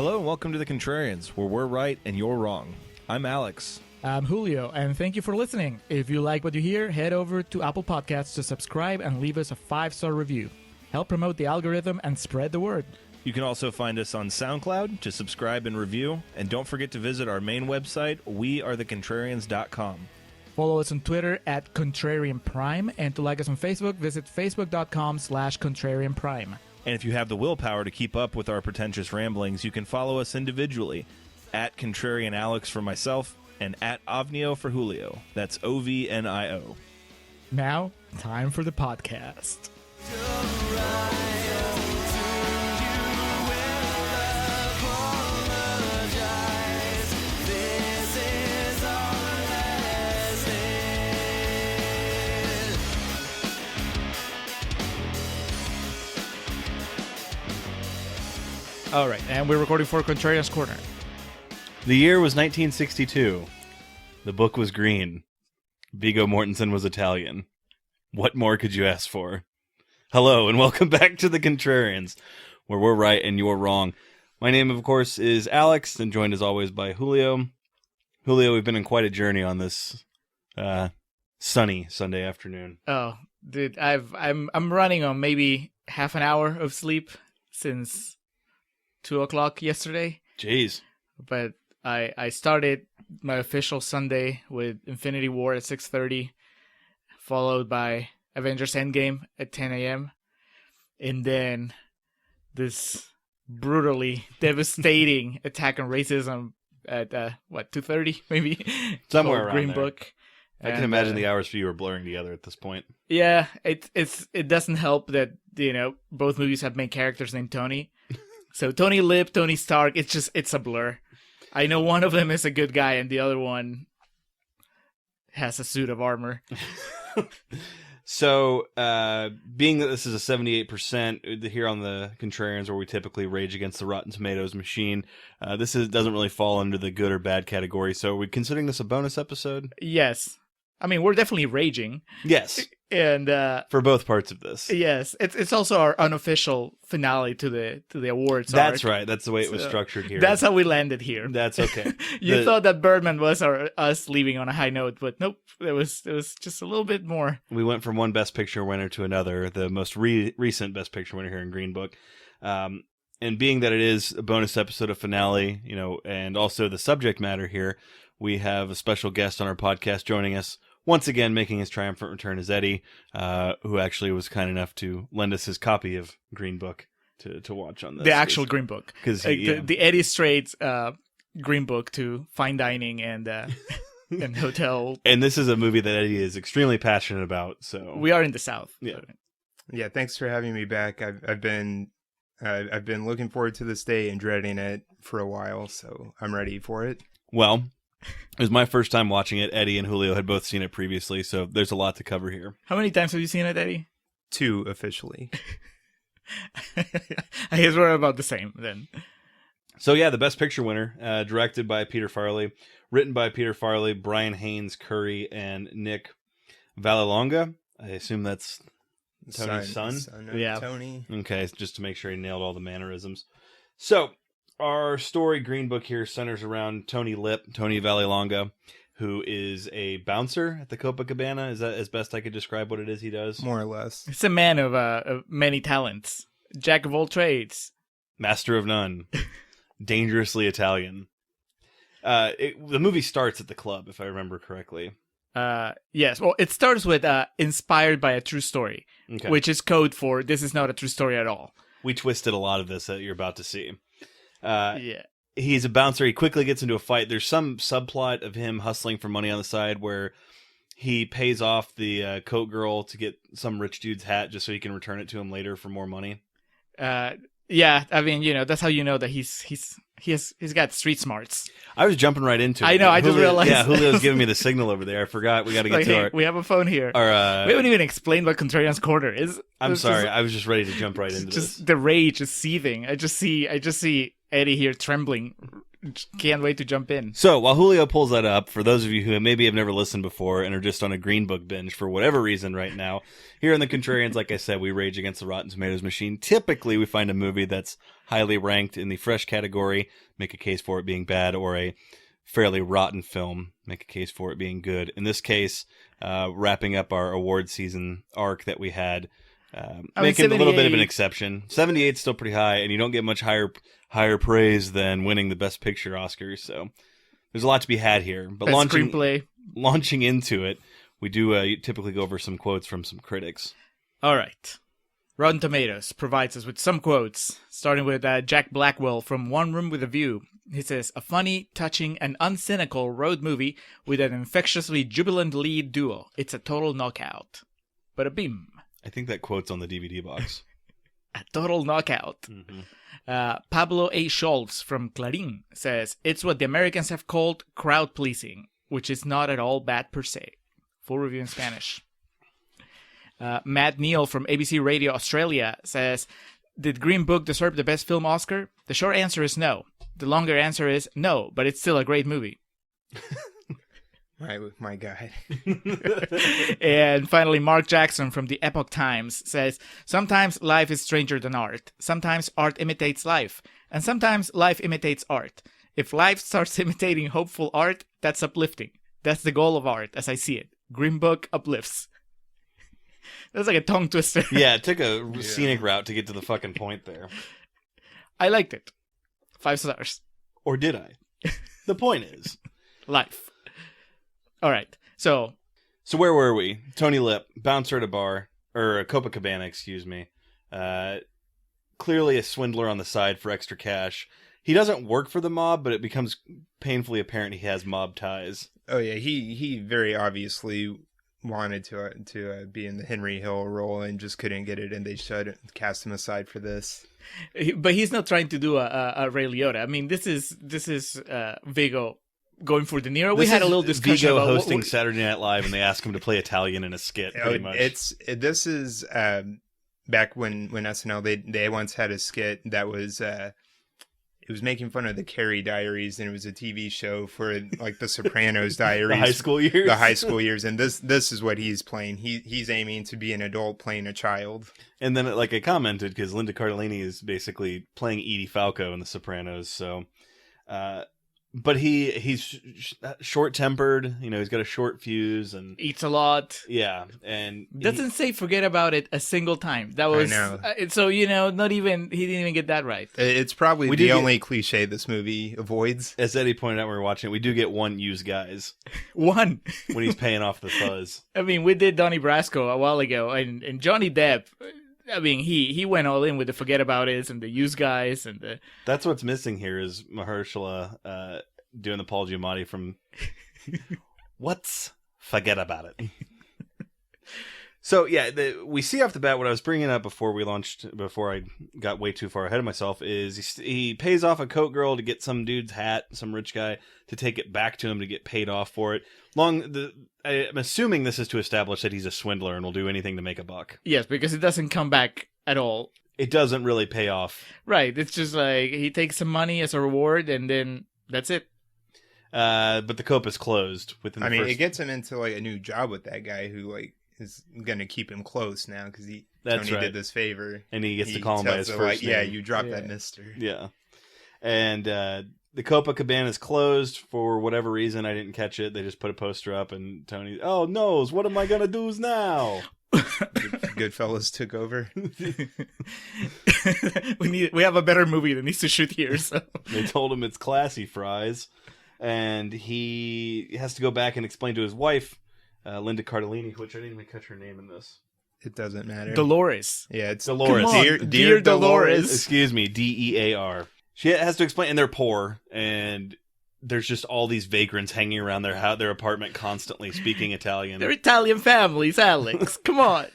Hello and welcome to the Contrarians, where we're right and you're wrong. I'm Alex. I'm Julio, and thank you for listening. If you like what you hear, head over to Apple Podcasts to subscribe and leave us a 5-star review. Help promote the algorithm and spread the word. You can also find us on SoundCloud to subscribe and review, and don't forget to visit our main website, wearethecontrarians.com. Follow us on Twitter at Contrarian Prime, and to like us on Facebook, visit facebook.com/Contrarian Prime. And if you have the willpower to keep up with our pretentious ramblings, you can follow us individually at Contrarian Alex for myself and at Ovnio for Julio. That's OVNIO. Now, time for the podcast. All right, and we're recording for Contrarians Corner. The year was 1962. The book was green. Viggo Mortensen was Italian. What more could you ask for? Hello, and welcome back to the Contrarians, where we're right and you're wrong. My name, of course, is Alex, and joined as always by Julio. Julio, we've been on quite a journey on this sunny Sunday afternoon. Oh, dude, I'm running on maybe half an hour of sleep since 2:00 yesterday. Jeez. But I started my official Sunday with Infinity War at 6:30, followed by Avengers Endgame at 10 a.m. And then this brutally devastating attack on racism at 2:30 maybe? Somewhere around Green there. Book. I can imagine the hours for you are blurring together at this point. Yeah, it doesn't help that, both movies have main characters named Tony. So Tony Lip, Tony Stark, it's a blur. I know one of them is a good guy and the other one has a suit of armor. So, being that this is a 78% here on the Contrarians, where we typically rage against the Rotten Tomatoes machine, doesn't really fall under the good or bad category. So, are we considering this a bonus episode? Yes. I mean, we're definitely raging. Yes. And for both parts of this. Yes, it's also our unofficial finale to the awards. That's arc. right. That's the way it was structured here. That's how we landed here. That's okay. You thought that Birdman was us leaving on a high note, but nope. It was just a little bit more. We went from one Best Picture winner to another. The most recent Best Picture winner here in Green Book. And being that it is a bonus episode of finale, and also the subject matter here, we have a special guest on our podcast joining us. Once again, making his triumphant return is Eddie, who actually was kind enough to lend us his copy of Green Book to watch on this. The actual Green Book. The Eddie Straits Green Book to fine dining and and hotel. And this is a movie that Eddie is extremely passionate about. So we are in the South. Yeah. Thanks for having me back. I've been looking forward to this day and dreading it for a while, so I'm ready for it. Well, it was my first time watching it. Eddie and Julio had both seen it previously, so there's a lot to cover here. How many times have you seen it, Eddie? 2 officially. I guess we're about the same then. So yeah, the Best Picture winner, directed by Peter Farrelly, written by Peter Farrelly, Brian Haynes Curry, and Nick Vallelonga. I assume that's Tony's son? Son of Yeah. Tony. Okay, just to make sure he nailed all the mannerisms. So, our story, Green Book, here centers around Tony Lip, Tony Vallelonga, who is a bouncer at the Copacabana. Is that as best I could describe what it is he does? More or less. It's a man of many talents. Jack of all trades. Master of none. Dangerously Italian. The movie starts at the club, if I remember correctly. Yes. Well, it starts with inspired by a true story, Okay. which is code for this is not a true story at all. We twisted a lot of this that you're about to see. Yeah. He's a bouncer. He quickly gets into a fight. There's some subplot of him hustling for money on the side where he pays off the coat girl to get some rich dude's hat just so he can return it to him later for more money. Yeah. I mean, that's how you know that he's got street smarts. I was jumping right into it. I know. I just realized. Yeah, Julio's giving me the signal over there. I forgot. We got to get to Hey, our. we have a phone here. We haven't even explained what Contrarians Corner is. I'm It's sorry. just- I was just ready to jump right into just this. the rage is seething. I just see Eddie here trembling Can't wait to jump in. So while Julio pulls that up, for those of you who maybe have never listened before and are just on a Green Book binge for whatever reason right now, here in the Contrarians, like I said, we rage against the Rotten Tomatoes machine. Typically, we find a movie that's highly ranked in the fresh category, make a case for it being bad, or a fairly rotten film, make a case for it being good. In this case, wrapping up our award season arc that we had, making a little bit of an exception. 78 is still pretty high, and you don't get much higher praise than winning the Best Picture Oscars. So there's a lot to be had here. But Best screenplay. Launching into it, we do typically go over some quotes from some critics. All right. Rotten Tomatoes provides us with some quotes, starting with Jack Blackwell from One Room with a View. He says, "A funny, touching, and uncynical road movie with an infectiously jubilant lead duo. It's a total knockout." But a beam. I think that quote's on the DVD box. A total knockout. Mm-hmm. Pablo A. Schultz from Clarín says, "It's what the Americans have called crowd-pleasing, which is not at all bad per se." Full review in Spanish. Matt Neal from ABC Radio Australia says, "Did Green Book deserve the Best Film Oscar? The short answer is no. The longer answer is no, but it's still a great movie." My guy. And finally, Mark Jackson from the Epoch Times says, "Sometimes life is stranger than art. Sometimes art imitates life. And sometimes life imitates art. If life starts imitating hopeful art, that's uplifting. That's the goal of art, as I see it. Green Book uplifts." That's like a tongue twister. Yeah, it took a scenic route to get to the fucking point there. I liked it. 5 stars. Or did I? The point is. Life. All right. So where were we? Tony Lip, bouncer at a bar, or Copacabana, excuse me. Clearly a swindler on the side for extra cash. He doesn't work for the mob, but it becomes painfully apparent he has mob ties. Oh yeah, he very obviously wanted to be in the Henry Hill role and just couldn't get it, and they cast him aside for this. But he's not trying to do a Ray Liotta. I mean, this is Vigo going for De Niro. We had a little discussion Vigo about hosting Saturday Night Live, and they asked him to play Italian in a skit. Pretty much. This is back when SNL they once had a skit that was it was making fun of the Carrie Diaries, and it was a TV show for like the Sopranos Diaries, the high school years, and this is what he's playing. He's aiming to be an adult playing a child. And then, like I commented, because Linda Cardellini is basically playing Edie Falco in The Sopranos, so. But he's short-tempered. You know, he's got a short fuse and eats a lot. Yeah, and doesn't say forget about it a single time. That was I know. So he didn't even get that right. It's probably the only cliche this movie avoids. As Eddie pointed out when we were watching it, we do get one use guys. One when he's paying off the fuzz. I mean, we did Donnie Brasco a while ago, and Johnny Depp. I mean, he went all in with the forget about it and the use guys and the. That's what's missing here is Mahershala doing the Paul Giamatti from. What's forget about it? So yeah, we see off the bat what I was bringing up before I got way too far ahead of myself is he pays off a coat girl to get some dude's hat, some rich guy to take it back to him to get paid off for it. I'm assuming this is to establish that he's a swindler and will do anything to make a buck. Yes, because it doesn't come back at all. It doesn't really pay off. Right, it's just like he takes some money as a reward and then that's it. But the cope is closed within. It gets him into like a new job with that guy who like is gonna keep him close now because Tony did this favor, and he gets to call him by his first name. Yeah, you dropped that mister. Yeah, and the Copacabana is closed for whatever reason. I didn't catch it. They just put a poster up, and Tony, oh no, what am I gonna do now? Goodfellas took over. we have a better movie that needs to shoot here. So they told him it's classy fries. And he has to go back and explain to his wife, Linda Cardellini, which I didn't even catch her name in this. It doesn't matter. Dolores. Yeah, it's Dolores. Dear Dolores. Excuse me, DEAR. She has to explain, and they're poor, and there's just all these vagrants hanging around their apartment constantly speaking Italian. They're Italian families, Alex. Come on.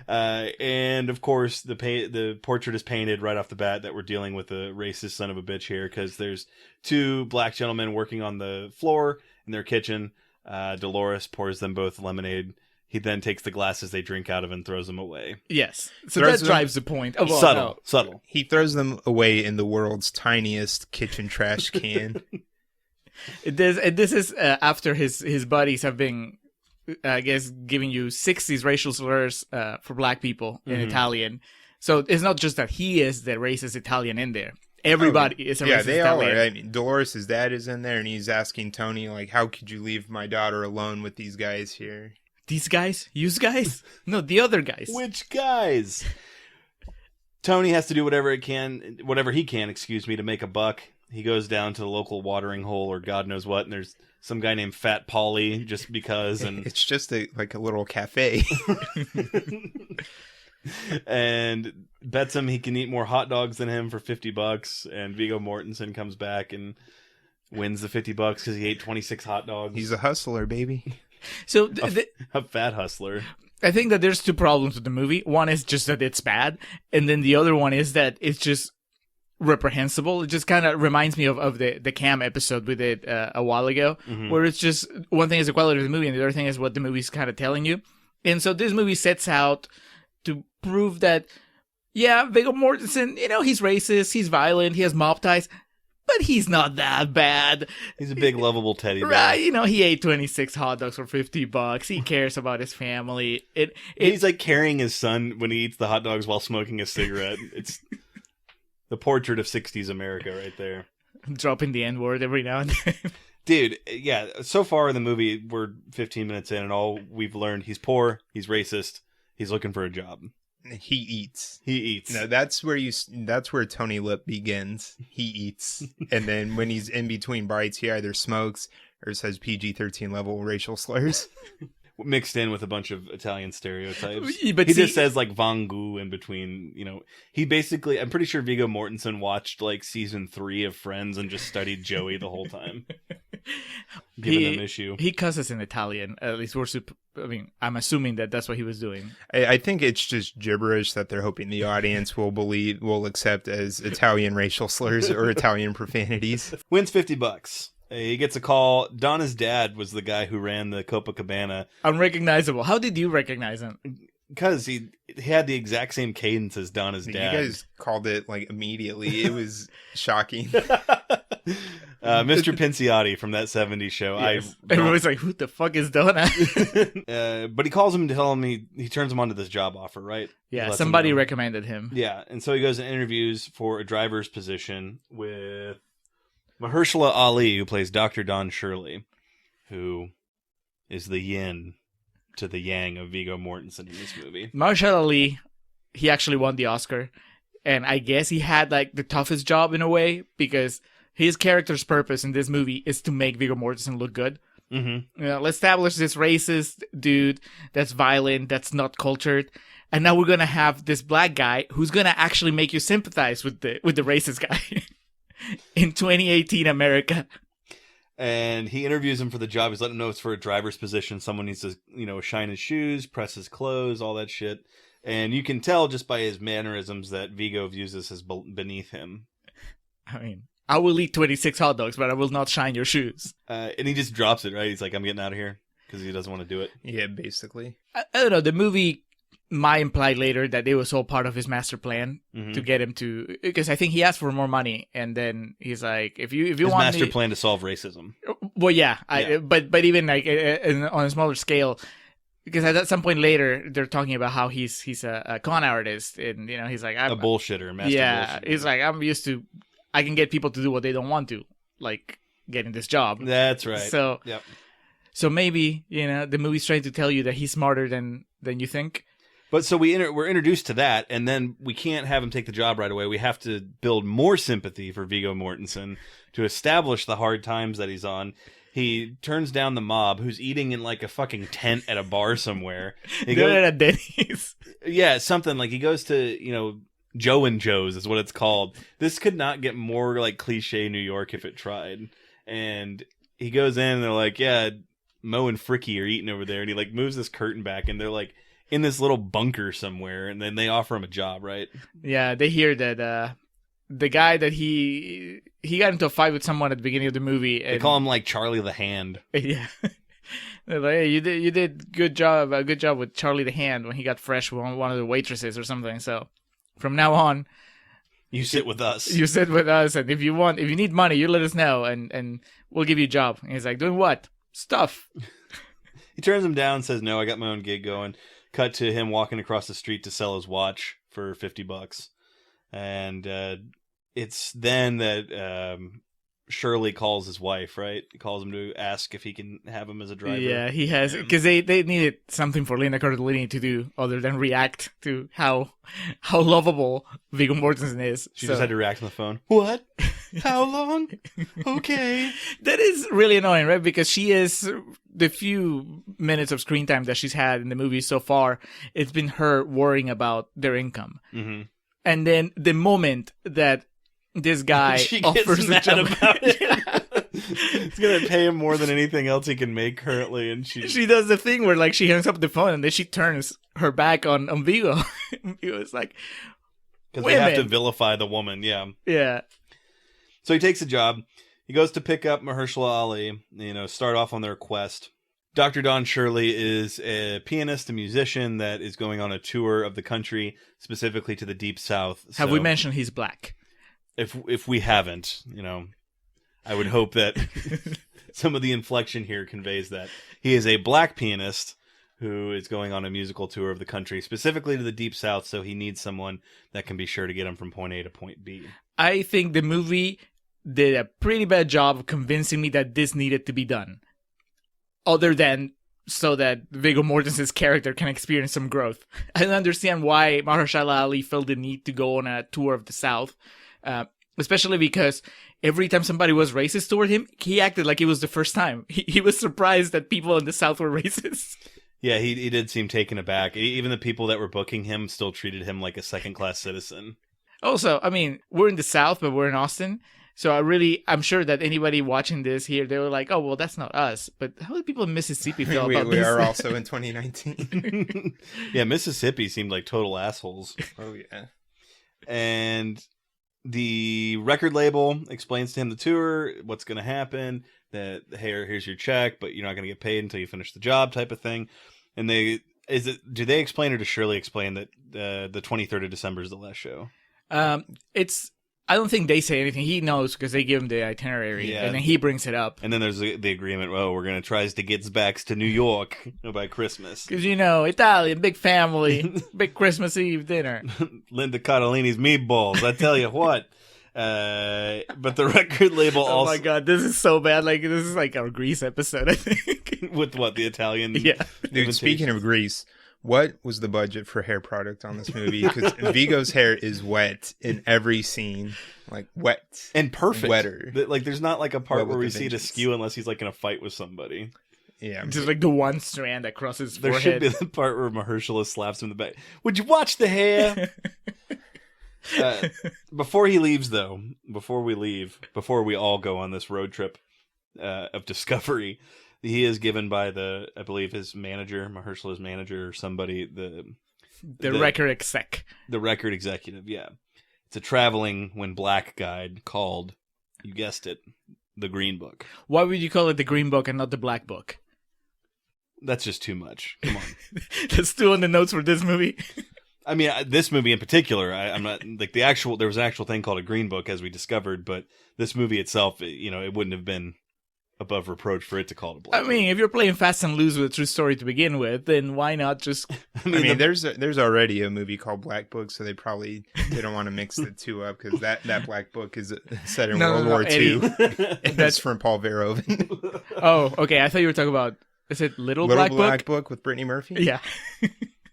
And of course, the portrait is painted right off the bat that we're dealing with a racist son of a bitch here because there's two black gentlemen working on the floor in their kitchen. Dolores pours them both lemonade. he then takes the glasses they drink out of and throws them away. Yes. So Throws that them- drives the point. Oh, well, Subtle, no. subtle. He throws them away in the world's tiniest kitchen trash can. This is after his buddies have been, I guess, giving you 60s racial slurs for black people in Italian. So it's not just that he is the racist Italian in there. Everybody is a Yeah, racist they all Italian. are. I mean, Dolores' dad is in there, and he's asking Tony, like, how could you leave my daughter alone with these guys here? These guys? Use guys? No, the other guys. Which guys? Tony has to do whatever he can, to make a buck. He goes down to the local watering hole or God knows what, and there's some guy named Fat Paulie just because, and It's just a little cafe. and bets him he can eat more hot dogs than him for $50, and Viggo Mortensen comes back and wins the $50 because he ate 26 hot dogs. He's a hustler, baby. So a fat hustler. I think that there's two problems with the movie. One is just that it's bad, and then the other one is that it's just reprehensible. It just kind of reminds me of the Cam episode we did a while ago, where it's just one thing is the quality of the movie, and the other thing is what the movie's kind of telling you. And so this movie sets out to prove that, yeah, Viggo Mortensen, he's racist, he's violent, he has mob ties, but he's not that bad. He's a big, lovable teddy bear. Right, he ate 26 hot dogs for $50. He cares about his family. He's like carrying his son when he eats the hot dogs while smoking a cigarette. It's the portrait of 60s America right there. Dropping the N-word every now and then. Dude, yeah, so far in the movie, we're 15 minutes in, and all we've learned, he's poor, he's racist, he's looking for a job. He eats. He eats. No, that's where Tony Lip begins. He eats. And then when he's in between bites, he either smokes or says PG-13 level racial slurs. Mixed in with a bunch of Italian stereotypes. But he see- just says like Vangu in between, he basically, I'm pretty sure Viggo Mortensen watched like season 3 of Friends and just studied Joey the whole time. Giving them issue. He cusses in Italian. At least I'm assuming that that's what he was doing. I think it's just gibberish that they're hoping the audience will accept as Italian racial slurs or Italian profanities. Wins $50. He gets a call. Donna's dad was the guy who ran the Copacabana. Unrecognizable. How did you recognize him? Because he had the exact same cadence as Donna's You dad. guys called it like immediately. It was shocking. Mr. Pinciotti from that 70s show. Yes. Everybody's like, who the fuck is Donna? But he calls him to tell him he turns him on to this job offer, right? He Yeah, lets somebody him know. recommended him. Yeah, and so he goes and interviews for a driver's position with Mahershala Ali, who plays Dr. Don Shirley, who is the yin to the yang of Viggo Mortensen in this movie. Marshall Ali, he actually won the Oscar. And I guess he had like the toughest job in a way because his character's purpose in this movie is to make Viggo Mortensen look good. Mm-hmm. Let's establish this racist dude that's violent, that's not cultured. And now we're going to have this black guy who's going to actually make you sympathize with the racist guy in 2018 America. And he interviews him for the job. He's letting him know it's for a driver's position. Someone needs to, shine his shoes, press his clothes, all that shit. And you can tell just by his mannerisms that Viggo views this as beneath him. I mean, I will eat 26 hot dogs, but I will not shine your shoes. And he just drops it, right? He's like, I'm getting out of here because he doesn't want to do it. Yeah, basically. I don't know. The movie might imply later that it was all part of his master plan to get him to, because I think he asked for more money, and then he's like, if you His want master me, plan to solve racism. well, yeah, Yeah. But even like on a smaller scale, because at some point later they're talking about how he's a con artist, and he's like, A bullshitter, master yeah, bullshitter. he's like, I'm used to, I can get people to do what they don't want to, like getting this job. That's right. So Yep. so maybe the movie's trying to tell you that he's smarter than you think. But so we're introduced to that, and then we can't have him take the job right away. We have to build more sympathy for Viggo Mortensen to establish the hard times that he's on. He turns down the mob, who's eating in like a fucking tent at a bar somewhere. They're at Denny's. Yeah, something like he goes to, Joe and Joe's is what it's called. This could not get more like cliche New York if it tried. And he goes in and they're like, yeah, Mo and Fricky are eating over there. And he like moves this curtain back and they're like in this little bunker somewhere. And then they offer him a job, right? Yeah, they hear that the guy that he got into a fight with someone at the beginning of the movie. And, They call him like Charlie the Hand. yeah. They're like, hey, you did a good job with Charlie the Hand when he got fresh with one of the waitresses or something. So from now on, You sit with us. you sit with us, and if you need money, you let us know, and we'll give you a job. And he's like, doing what? Stuff. He turns him down, says, no, I got my own gig going. Cut to him walking across the street to sell his watch for $50. And it's then that Shirley calls his wife, right? He calls him to ask if he can have him as a driver. Yeah, he has, because they needed something for Linda Cardellini to do other than react to how lovable Viggo Mortensen is. She just had to react on the phone. What? How long? Okay. That is really annoying, right? Because she is, the few minutes of screen time that she's had in the movie so far, it's been her worrying about their income. Mm-hmm. And then the moment that this guy She gets offers mad a job about it. It's going to pay him more than anything else he can make currently. And she does the thing where like she hangs up the phone and then she turns her back on Vigo. Vigo's like, because they have to vilify the woman, yeah. Yeah. So he takes a job. He goes to pick up Mahershala Ali, start off on their quest. Dr. Don Shirley is a pianist, a musician that is going on a tour of the country, specifically to the Deep South. Have we mentioned he's black? If we haven't, I would hope that some of the inflection here conveys that. He is a black pianist who is going on a musical tour of the country, specifically to the Deep South, so he needs someone that can be sure to get him from point A to point B. I think the movie did a pretty bad job of convincing me that this needed to be done. Other than so that Viggo Mortensen's character can experience some growth. I don't understand why Mahershala Ali felt the need to go on a tour of the South. Especially because every time somebody was racist toward him, he acted like it was the first time. He was surprised that people in the South were racist. Yeah, he did seem taken aback. Even the people that were booking him still treated him like a second-class citizen. Also, I mean, we're in the South, but we're in Austin. So I'm sure that anybody watching this here, they were like, oh, well, that's not us. But how do people in Mississippi feel about this? We are also in 2019. Yeah, Mississippi seemed like total assholes. Oh, yeah. And the record label explains to him the tour, what's going to happen, that, hey, here's your check, but you're not going to get paid until you finish the job type of thing. And do they explain or does Shirley explain that the 23rd of December is the last show? I don't think they say anything. He knows because they give him the itinerary, and then he brings it up. And then there's the agreement, we're going to try to get back to New York by Christmas. Because, Italian, big family, big Christmas Eve dinner. Linda Cardellini's meatballs, I tell you what. But the record label also... Oh my god, this is so bad. Like, this is like our Grease episode, I think. With what, the Italian... Yeah. Dude, speaking of Grease... What was the budget for hair product on this movie? Because Viggo's hair is wet in every scene. Like, wet. And perfect. Wetter. Like, there's not like a part where we see it vengeance. askew unless he's like in a fight with somebody. Yeah. Just like the one strand that crosses his There forehead. should be the part where Mahershala slaps him in the back. Would you watch the hair? Before he leaves, though, before we all go on this road trip of discovery... He is given by I believe his manager, Mahershala's manager or somebody, the record exec. The record executive, yeah. It's a traveling when black guide called, you guessed it, the Green Book. Why would you call it the Green Book and not the Black Book? That's just too much. Come on. That's two on the notes for this movie. I mean, this movie in particular, I'm not, like there was an actual thing called a Green Book as we discovered, but this movie itself, it wouldn't have been above reproach for it to call it a black book. If you're playing fast and loose with a true story to begin with, then why not just... there's already a movie called Black Book, so they don't want to mix the two up because that Black Book is set in World War II. That's from Paul Verhoeven. Oh, okay. I thought you were talking about, is it Little Black Book with Brittany Murphy? Yeah.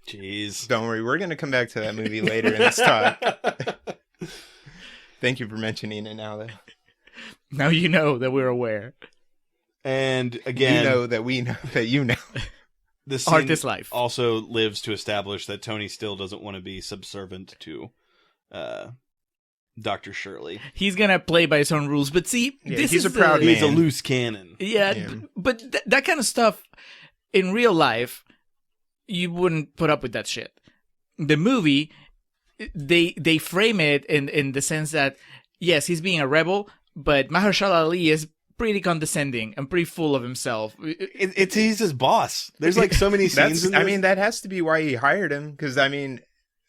Jeez. Don't worry, we're going to come back to that movie later in this talk. Thank you for mentioning it now, though. Now you know that we're aware. And again, you know that we know that you know. This artist life also lives to establish that Tony still doesn't want to be subservient to Dr. Shirley. He's gonna play by his own rules, but see, he's a proud man. He's a loose cannon. Yeah. But that kind of stuff in real life, you wouldn't put up with that shit. The movie, they frame it in the sense that yes, he's being a rebel, but Mahershala Ali is pretty condescending and pretty full of himself. He's his boss. There's like so many scenes in this. I mean, that has to be why he hired him. Because, I mean,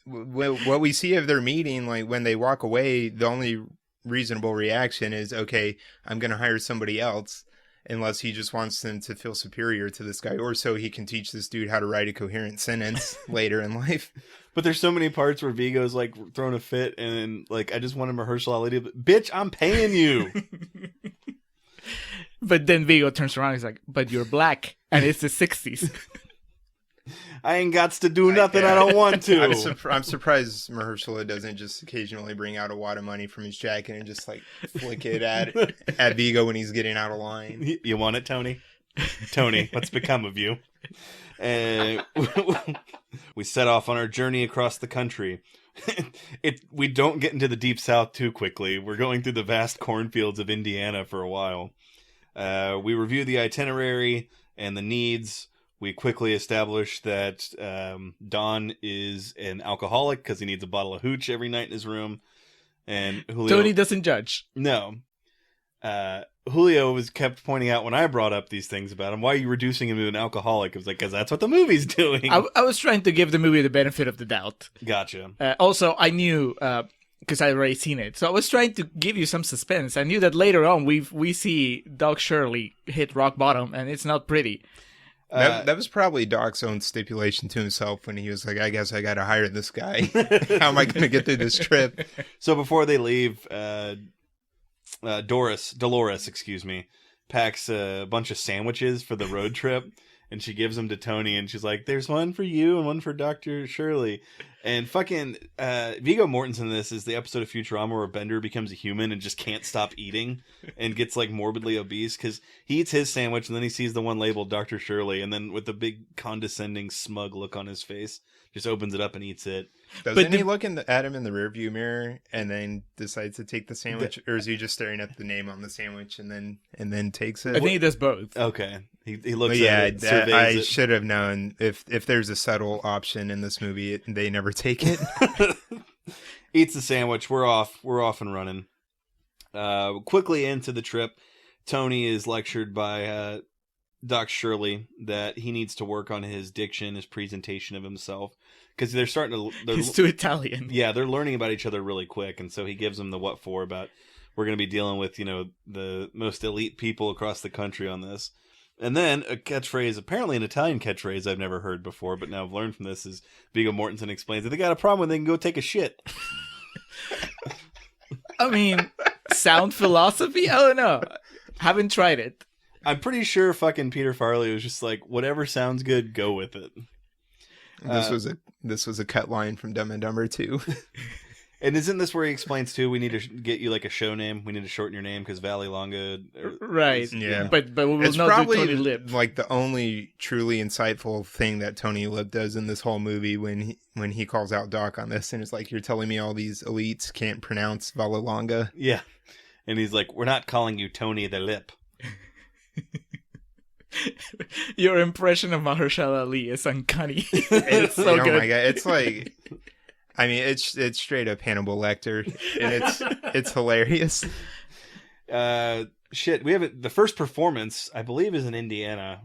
what we see of their meeting, like when they walk away, the only reasonable reaction is, okay, I'm going to hire somebody else. Unless he just wants them to feel superior to this guy, or so he can teach this dude how to write a coherent sentence later in life. But there's so many parts where Vigo's like throwing a fit, and like I just wanted Mahershala Ali to, bitch, I'm paying you. But then Vigo turns around, he's like, but you're black, and it's the 60s. I ain't got to do nothing I don't want to. I'm surprised Mahershala doesn't just occasionally bring out a wad of money from his jacket and just like flick it at Vigo when he's getting out of line. You want it, Tony? Tony, what's become of you? We set off on our journey across the country. We don't get into the deep south too quickly. We're going through the vast cornfields of Indiana for a while. We review the itinerary and the needs. We quickly establish that Don is an alcoholic because he needs a bottle of hooch every night in his room. And Julio... Tony doesn't judge. No. Julio was kept pointing out when I brought up these things about him, why are you reducing him to an alcoholic? I was like, because that's what the movie's doing. I was trying to give the movie the benefit of the doubt. Gotcha. Also, I knew... because I'd already seen it. So I was trying to give you some suspense. I knew that later on we see Doc Shirley hit rock bottom, and it's not pretty. That was probably Doc's own stipulation to himself when he was like, I guess I got to hire this guy. How am I going to get through this trip? So before they leave, Dolores, packs a bunch of sandwiches for the road trip. And she gives them to Tony, and she's like, there's one for you and one for Dr. Shirley. And fucking Viggo Mortensen in this is the episode of Futurama where Bender becomes a human and just can't stop eating and gets like morbidly obese because he eats his sandwich and then he sees the one labeled Dr. Shirley, and then with a big condescending smug look on his face just opens it up and eats it. Doesn't he look at him in the rearview mirror and then decides to take the sandwich, or is he just staring at the name on the sandwich and then takes it? I think he does both. Okay, he looks at at it, surveys it. Should have known if there's a subtle option in this movie, they never take it. Eats the sandwich. We're off and running. Quickly into the trip, Tony is lectured by Doc Shirley that he needs to work on his diction, his presentation of himself, because they're starting to... He's too Italian. Yeah, they're learning about each other really quick, and so he gives them the what for about, we're going to be dealing with, the most elite people across the country on this. And then a catchphrase, apparently an Italian catchphrase I've never heard before, but now I've learned from this, is Viggo Mortensen explains that they got a problem when they can go take a shit. I mean, sound philosophy? I don't know. Haven't tried it. I'm pretty sure fucking Peter Farrelly was just like, whatever sounds good, go with it. This was a cut line from Dumb and Dumber 2. And isn't this where he explains too? We need to get you like a show name. We need to shorten your name because Valley Longa. Right. Yeah. But we will it's not probably do Tony Lip. Like the only truly insightful thing that Tony Lip does in this whole movie when he calls out Doc on this and it's like, you're telling me all these elites can't pronounce Valley Longa. Yeah. And he's like, we're not calling you Tony the Lip. Your impression of Mahershala Ali is uncanny. It's so good. Oh my god! It's like, I mean, it's straight up Hannibal Lecter, and it's hilarious. Shit, we have it. The first performance, I believe, is in Indiana.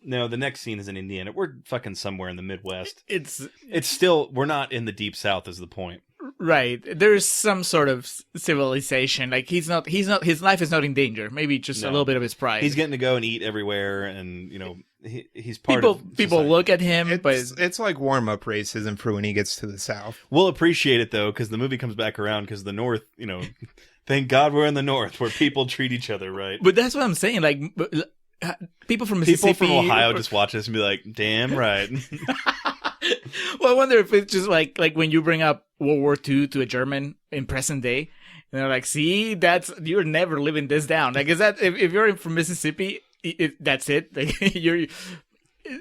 No, the next scene is in Indiana. We're fucking somewhere in the Midwest. It's still, we're not in the deep South. Is the point? Right. There's some sort of civilization. Like his life is not in danger. Maybe just a little bit of his pride. He's getting to go and eat everywhere, and he's part people, of society. People look at him, but it's like warm up racism for when he gets to the South. We'll appreciate it though, because the movie comes back around. Because the North, thank God we're in the North where people treat each other right. But that's what I'm saying. Like people from Mississippi, people from Ohio just watch this and be like, "Damn right." Well, I wonder if it's just like when you bring up World War II to a German in present day, and they're like, "See, you're never living this down." Like, is that if you're from Mississippi, that's it? Like,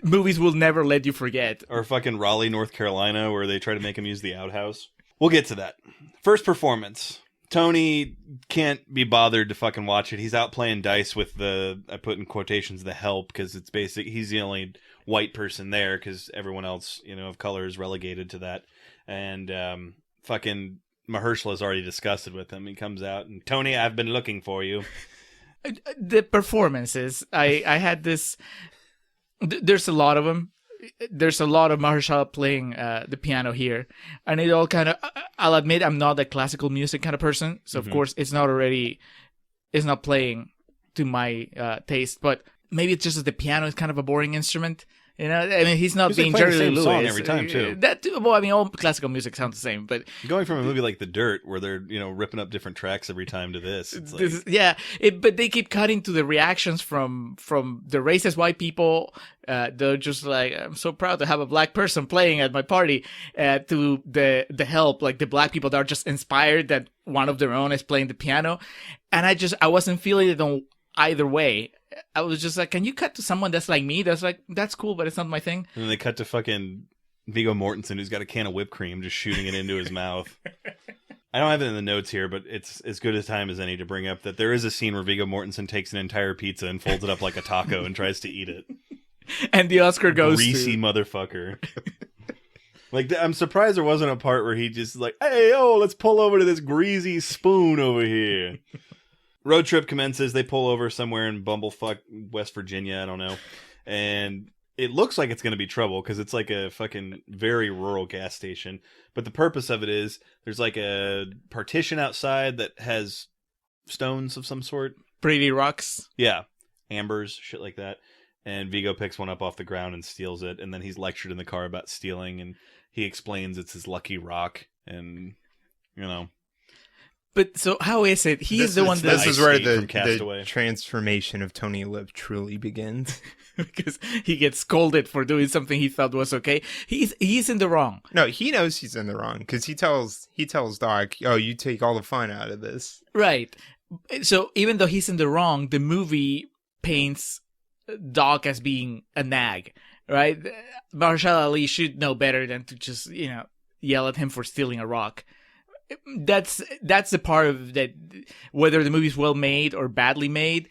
movies will never let you forget. Or fucking Raleigh, North Carolina, where they try to make him use the outhouse. We'll get to that. First performance. Tony can't be bothered to fucking watch it. He's out playing dice with I put in quotations, the help, because it's basic. He's the only white person there because everyone else, of color is relegated to that. And fucking Mahershala is already disgusted with him. He comes out and, Tony, I've been looking for you. The performances. I had this. There's a lot of them. There's a lot of Mahershala playing the piano here, and it all kind of. I'll admit I'm not a classical music kind of person, so of course it's not playing to my taste. But maybe it's just that the piano is kind of a boring instrument. You know, I mean, he's not being Jerry Lee Lewis song every time too. Well, I mean, all classical music sounds the same, but going from a movie like The Dirt, where they're ripping up different tracks every time, to this, it's like... but they keep cutting to the reactions from the racist white people. They're just like, I'm so proud to have a black person playing at my party. To the help, like the black people that are just inspired that one of their own is playing the piano, and I wasn't feeling it on either way. I was just like, can you cut to someone that's like me? That's like, that's cool, but it's not my thing. And then they cut to fucking Viggo Mortensen, who's got a can of whipped cream, just shooting it into his mouth. I don't have it in the notes here, but it's as good a time as any to bring up that there is a scene where Viggo Mortensen takes an entire pizza and folds it up like a taco and tries to eat it. And the Oscar goes greasy motherfucker. Like, I'm surprised there wasn't a part where he just like, hey, let's pull over to this greasy spoon over here. Road trip commences. They pull over somewhere in Bumblefuck, West Virginia. I don't know. And it looks like it's going to be trouble because it's like a fucking very rural gas station. But the purpose of it is there's like a partition outside that has stones of some sort. Pretty rocks. Yeah. Ambers, shit like that. And Viggo picks one up off the ground and steals it. And then he's lectured in the car about stealing. And he explains it's his lucky rock. And, But so how is it? He's the one that... This is where the transformation of Tony Lip truly begins. Because he gets scolded for doing something he thought was okay. He's in the wrong. No, he knows he's in the wrong because he tells Doc, "Oh, you take all the fun out of this." Right. So even though he's in the wrong, the movie paints Doc as being a nag, right? Mahershala Ali should know better than to just yell at him for stealing a rock. That's the part of that, whether the movie's well made or badly made,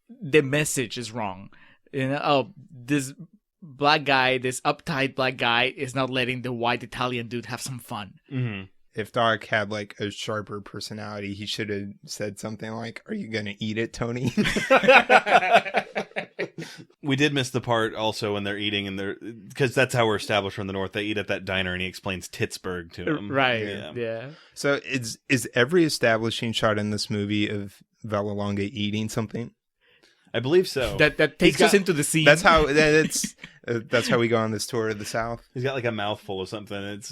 the message is wrong. This black guy, this uptight black guy is not letting the white Italian dude have some fun. Mm-hmm. If Doc had like a sharper personality, he should have said something like, "Are you gonna eat it, Tony?" We did miss the part also when they're eating, and because that's how we're established from the north. They eat at that diner, and he explains Pittsburgh to him. Right? Yeah. So is every establishing shot in this movie of Bella Longa eating something? I believe so. That takes us into the scene. That's how that's how we go on this tour of the South. He's got like a mouthful of something. It's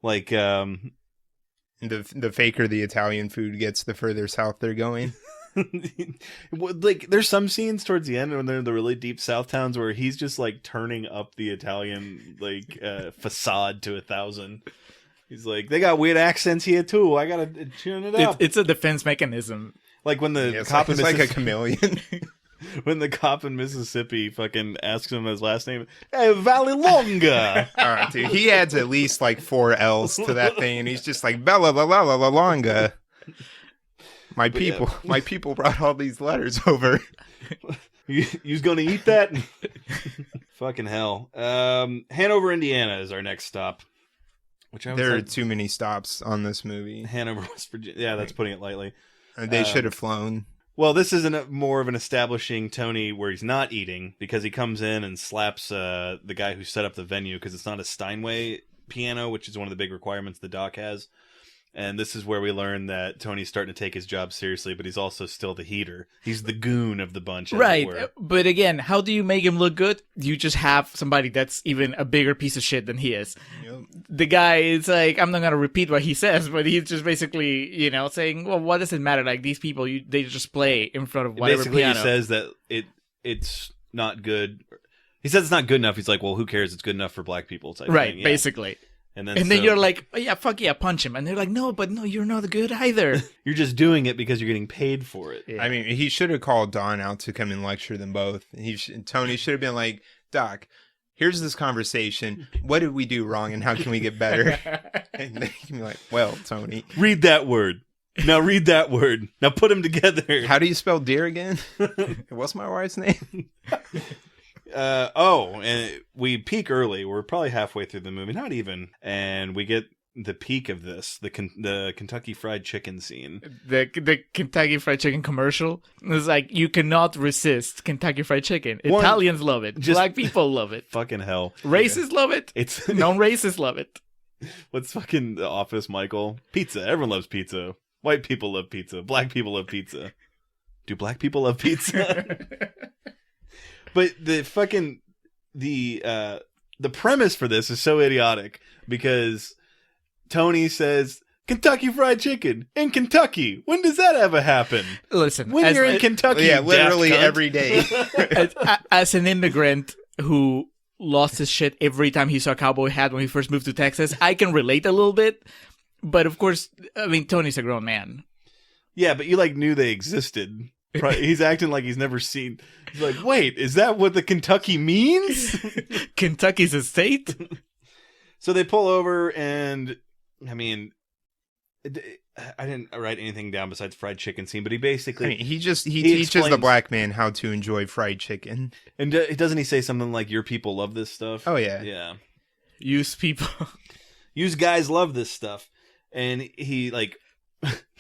like the faker the Italian food gets, the further south they're going. Like there's some scenes towards the end when they're in the really deep South towns where he's just like turning up the Italian facade to 1,000. He's like, they got weird accents here too. I gotta tune it up. It's a defense mechanism. Like when the cop is like a chameleon. When the cop in Mississippi fucking asks him his last name, "Hey, Valley Longa." All right, dude. He adds at least like 4 L's to that thing, and he's just like Bella la la la la Longa. My people brought all these letters over. You's gonna eat that? Fucking hell. Hanover, Indiana is our next stop. There are too many stops on this movie. Hanover, West Virginia. Yeah, that's putting it lightly. They should have flown. Well, this isn't more of an establishing Tony where he's not eating, because he comes in and slaps the guy who set up the venue, because it's not a Steinway piano, which is one of the big requirements the doc has. And this is where we learn that Tony's starting to take his job seriously, but he's also still the heater. He's the goon of the bunch, as right? it were. But again, how do you make him look good? You just have somebody that's even a bigger piece of shit than he is. Yep. The guy is like, I'm not going to repeat what he says, but he's just basically, saying, well, what does it matter? Like, these people, they just play in front of whatever basically piano. He says that it's not good. He says it's not good enough. He's like, well, who cares? It's good enough for black people. Type right, thing. Yeah. Basically. And then you're like, oh, yeah, fuck yeah, punch him. And they're like, no, you're not good either. You're just doing it because you're getting paid for it. Yeah. I mean, he should have called Don out to come and lecture them both. Tony should have been like, Doc, here's this conversation. What did we do wrong and how can we get better? And they can be like, well, Tony. Read that word. Now read that word. Now put them together. How do you spell deer again? What's my wife's name? And we peak early. We're probably halfway through the movie, not even. And we get the peak of this, the Kentucky Fried Chicken scene. The Kentucky Fried Chicken commercial. It's like, you cannot resist Kentucky Fried Chicken. One- Italians love it. Black people love it. Fucking hell. Racists love it. It's Non-racists love it. what's fucking The Office, Michael? Pizza. Everyone loves pizza. White people love pizza. Black people love pizza. Do black people love pizza? But the fucking the premise for this is so idiotic because Tony says Kentucky Fried Chicken in Kentucky. When does that ever happen? Listen, When you're in Kentucky, Yeah, you literally daft cunt. every day. as an immigrant who lost his shit every time he saw a cowboy hat when he first moved to Texas, I can relate a little bit. But of course, I mean, Tony's a grown man. Yeah, but you like knew they existed. He's acting like he's never seen. He's like, wait, is that what the Kentucky means? Kentucky's a state? So they pull over, and I mean, I didn't write anything down besides fried chicken scene, but he basically I mean, he teaches explains- the black man how to enjoy fried chicken. and doesn't he say something like, "Your people love this stuff"? Oh yeah. Yeah. Use people. Use guys love this stuff, and he like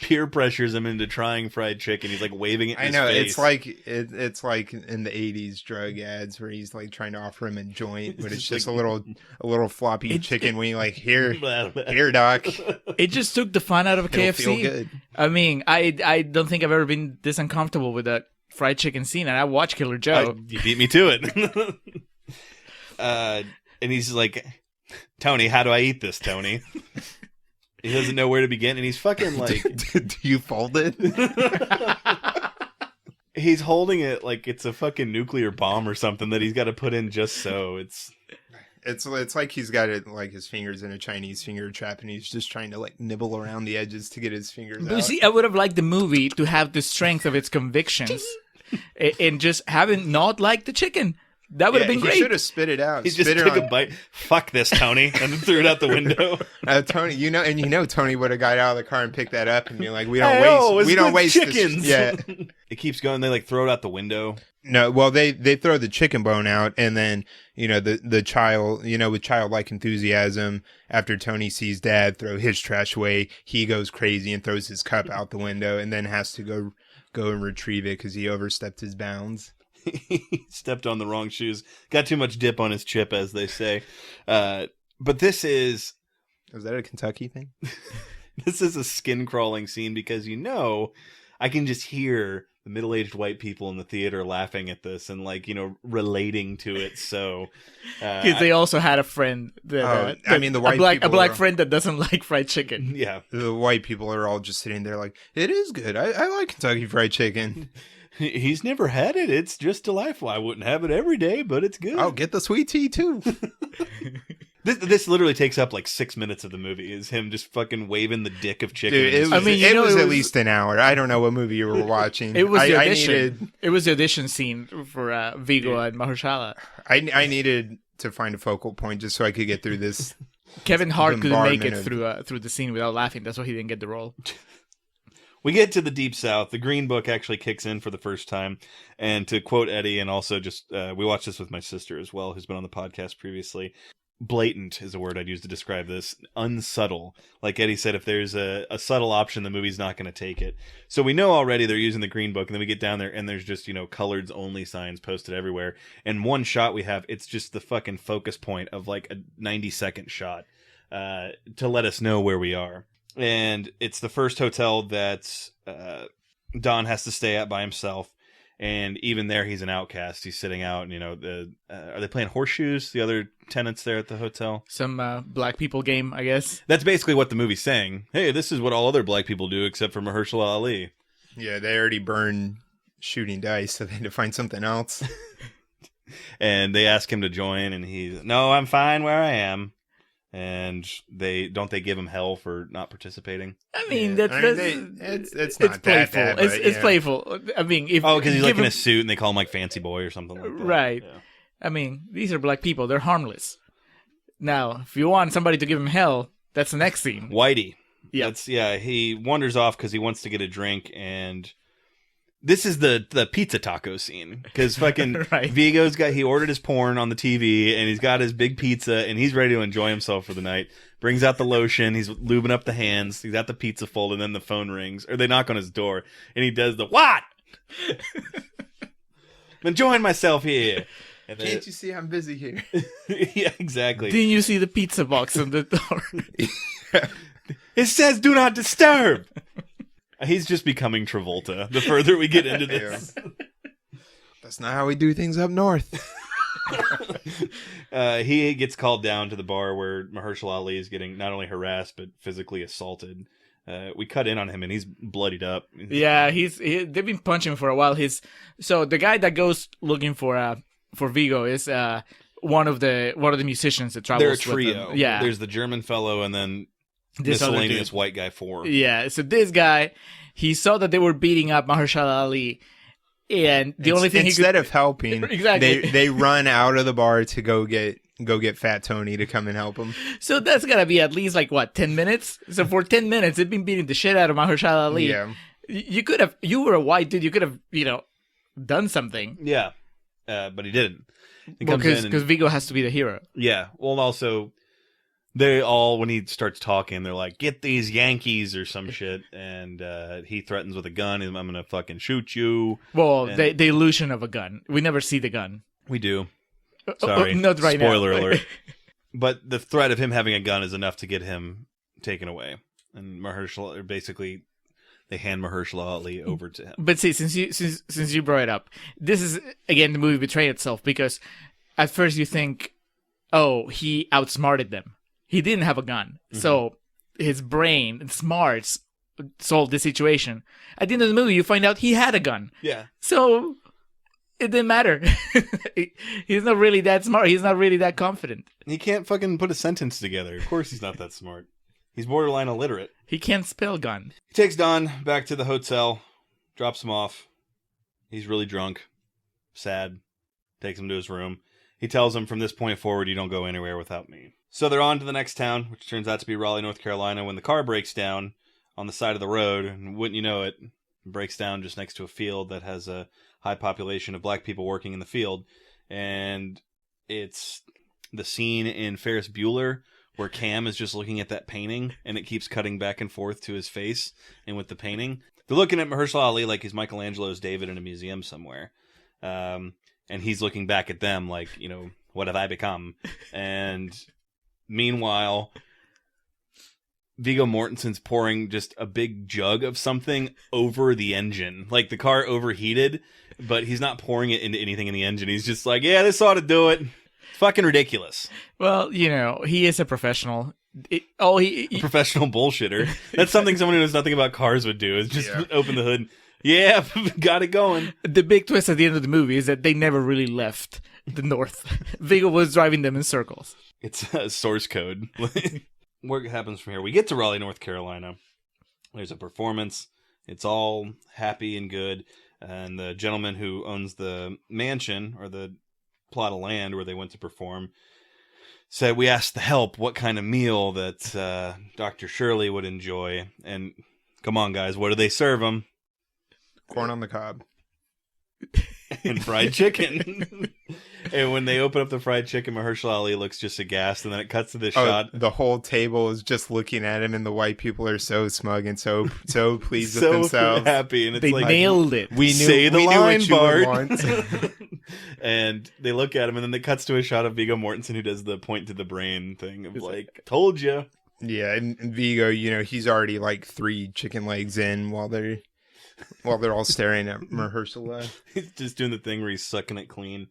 peer pressures him into trying fried chicken. He's like waving it in I know his face. it's like in the '80s drug ads where he's like trying to offer him a joint, but it's Just just like- a little floppy chicken wing. Like here, Blah, blah. here, doc. It just took the fun out of It'll KFC. feel good. I mean, I don't think I've ever been this uncomfortable with that fried chicken scene, and I watched Killer Joe. You beat me to it. And he's like, Tony, how do I eat this, Tony? He doesn't know where to begin, and he's fucking like, Do you fold it? he's holding it like it's a fucking nuclear bomb or something that he's got to put in just so. It's like he's got it like his fingers in a Chinese finger trap, and he's just trying to like nibble around the edges to get his fingers But you out. see, I would have liked the movie to have the strength of its convictions and just having not liked the chicken. That would have been He great. should have spit it out. He just Spit it took on a bite. Fuck this, Tony, and then threw it out the window. Tony. Tony would have got out of the car and picked that up and be like, "We Hey, don't it's we don't good waste chickens. This. Yeah, It keeps going. They like throw it out the window. no. Well, they throw the chicken bone out, and then the child, with childlike enthusiasm, after Tony sees Dad throw his trash away, he goes crazy and throws his cup out the window, and then has to go and retrieve it because he overstepped his bounds. He stepped on the wrong shoes. Got too much dip on his chip, as they say. But this is Was that a Kentucky thing? a skin crawling scene because I can just hear the middle-aged white people in the theater laughing at this and relating to it. So Because they also had a friend that, the white a black people friend that doesn't like fried chicken. yeah, The white people are all just sitting there like, it is good. I like Kentucky Fried Chicken. he's never had it. It's just delightful. I wouldn't have it every day, but it's good. I'll get the sweet tea too. This literally takes up like 6 minutes of the movie. Is him just fucking waving the dick of chicken. Dude, in his it was, face. it it was was- at least an hour. I don't know what movie you were watching. It was the I audition. needed It was the audition scene for Vigo and Mahershala. I needed to find a focal point just so I could get through this. Kevin Hart couldn't make it Bombardment through the scene without laughing. That's why he didn't get the role. We get to the Deep South. The Green Book actually kicks in for the first time. And to quote Eddie, and also just, we watched this with my sister as well, who's been on the podcast previously. Blatant is a word I'd use to describe this. Unsubtle. Like Eddie said, if there's a subtle option, the movie's not going to take it. So we know already they're using the Green Book, and then we get down there, and there's just, coloreds only signs posted everywhere. And one shot we have, it's just the fucking focus point of like a 90-second shot to let us know where we are. And it's the first hotel that Don has to stay at by himself. And even there, he's an outcast. He's sitting out, and, are they playing horseshoes, the other tenants there at the hotel? Some black people game, I guess. That's basically what the movie's saying. Hey, this is what all other black people do except for Mahershala Ali. Yeah, they already burned shooting dice, so they had to find something else. And they ask him to join, and he's, no, I'm fine where I am. And they give him hell for not participating. I mean, Yeah. that's It's not that playful. bad, It's but, yeah. playful. I mean, if Oh, because he's like give in him- a suit, and they call him like Fancy Boy or something like that. Right. Yeah. I mean, these are black people. They're harmless. Now, if you want somebody to give him hell, that's the next scene. Whitey. Yeah. He wanders off because he wants to get a drink, and This is the pizza taco scene, because fucking Right. he ordered his porn on the TV, and he's got his big pizza, and he's ready to enjoy himself for the night. Brings out the lotion, he's lubing up the hands, he's got the pizza fold, and then the phone rings, or they knock on his door, and he does the, what? I'm enjoying myself here. And then, Can't you see I'm busy here? yeah, exactly. Didn't you see the pizza box on the door? It says do not disturb. He's just becoming Travolta the further we get into this. That's not how we do things up north. He gets called down to the bar where Mahershala Ali is getting not only harassed but physically assaulted. We cut in on him and he's bloodied up. Yeah, they've been punching him for a while. So the guy that goes looking for Vigo is one of the musicians that travels. They're a with trio. them. Yeah, There's the German fellow and then this other miscellaneous dude. white guy 4. Yeah, so this guy, he saw that they were beating up Mahershala Ali, and the only thing instead of helping, Exactly. they run out of the bar to go get Fat Tony to come and help him. So that's gotta be at least 10 minutes. So for 10 minutes, they've been beating the shit out of Mahershala Ali. Yeah, You were a white dude. You could have, done something. Yeah, but he didn't. He comes in Because Vigo has to be the hero. yeah. Well, also, they all, when he starts talking, they're like, get these Yankees or some shit. And he threatens with a gun. I'm going to fucking shoot you. Well, And- the illusion of a gun. We never see the gun. We do. Sorry. Not right now. Spoiler alert. But the threat of him having a gun is enough to get him taken away. And basically, they hand Mahershala Ali over to him. But see, since you brought it up, this is again the movie betrayed itself, because at first you think, oh, he outsmarted them. He didn't have a gun, so his brain and smarts solved the situation. At the end of the movie, you find out he had a gun, Yeah. so it didn't matter. He's not really that smart. He's not really that confident. He can't fucking put a sentence together. Of course he's not that smart. He's borderline illiterate. He can't spell gun. He takes Don back to the hotel, drops him off. He's really drunk, sad, takes him to his room. He tells him, from this point forward, you don't go anywhere without me. So they're on to the next town, which turns out to be Raleigh, North Carolina, when the car breaks down on the side of the road. And wouldn't you know it, breaks down just next to a field that has a high population of black people working in the field. And it's the scene in Ferris Bueller where Cam is just looking at that painting and it keeps cutting back and forth to his face and with the painting. They're looking at Mahershala Ali like he's Michelangelo's David in a museum somewhere. And he's looking back at them like, what have I become? And meanwhile, Viggo Mortensen's pouring just a big jug of something over the engine. Like the car overheated, but he's not pouring it into anything in the engine. He's just like, yeah, this ought to do it. Fucking ridiculous. Well, he is a professional. A professional bullshitter. That's something someone who knows nothing about cars would do, is just open the hood. Yeah, got it going. The big twist at the end of the movie is that they never really left the North. Viggo was driving them in circles. It's a source code. What happens from here? We get to Raleigh, North Carolina. There's a performance. It's all happy and good. And the gentleman who owns the mansion, or the plot of land where they went to perform, said, we asked the help what kind of meal that Dr. Shirley would enjoy. And come on, guys, what do they serve him? Corn on the cob. And fried chicken. And when they open up the fried chicken, Mahershala Ali looks just aghast, and then it cuts to this shot. The whole table is just looking at him, and the white people are so smug and so pleased with So themselves. happy, and it's They like, nailed it. We knew, say the we knew line, what you would Bart. want. And they look at him, and then it cuts to a shot of Viggo Mortensen who does the point to the brain thing of like, told you. Yeah, and Vigo, he's already like 3 chicken legs in while they're all staring at Mahershala. He's just doing the thing where he's sucking it clean.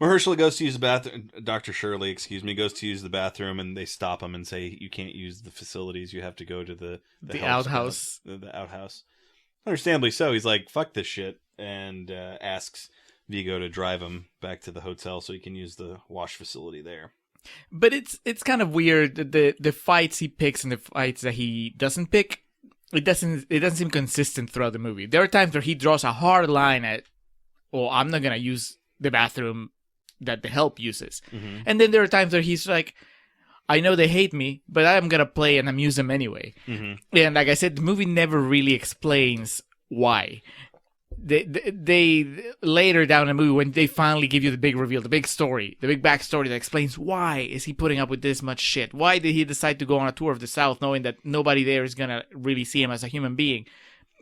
Mahershala goes to use the bathroom. Dr. Shirley, goes to use the bathroom, and they stop him and say, you can't use the facilities. You have to go to the health outhouse. The outhouse. Understandably so. He's like, fuck this shit, and asks Viggo to drive him back to the hotel so he can use the wash facility there. But it's kind of weird, the fights he picks and the fights that he doesn't pick. It doesn't seem consistent throughout the movie. There are times where he draws a hard line at, well, I'm not gonna use the bathroom that the help uses. Mm-hmm. And then there are times where he's like, I know they hate me, but I'm gonna play and amuse them anyway. Mm-hmm. And like I said, the movie never really explains why. they later down in the movie, when they finally give you the big reveal, the big story, the big backstory that explains why is he putting up with this much shit? Why did he decide to go on a tour of the South knowing that nobody there is going to really see him as a human being?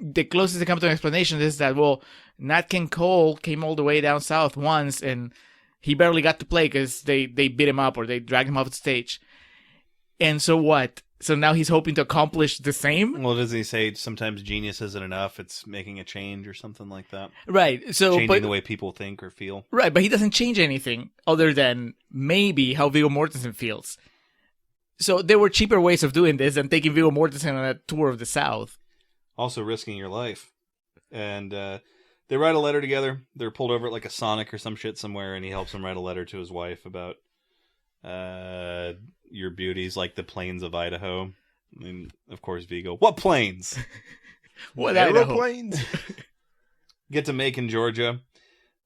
The closest they come to an explanation is that, well, Nat King Cole came all the way down south once and he barely got to play because they beat him up or they dragged him off the stage. And so what? So now he's hoping to accomplish the same? Well, doesn't he say sometimes genius isn't enough? It's making a change or something like that. Right. So changing the way people think or feel. Right, but he doesn't change anything other than maybe how Viggo Mortensen feels. So there were cheaper ways of doing this than taking Viggo Mortensen on a tour of the South. Also risking your life. And they write a letter together. They're pulled over at like a Sonic or some shit somewhere, and he helps him write a letter to his wife about your beauties, like the plains of Idaho. I mean, of course, Viggo. What plains? What Idaho? Aeroplanes? Get to Macon, Georgia.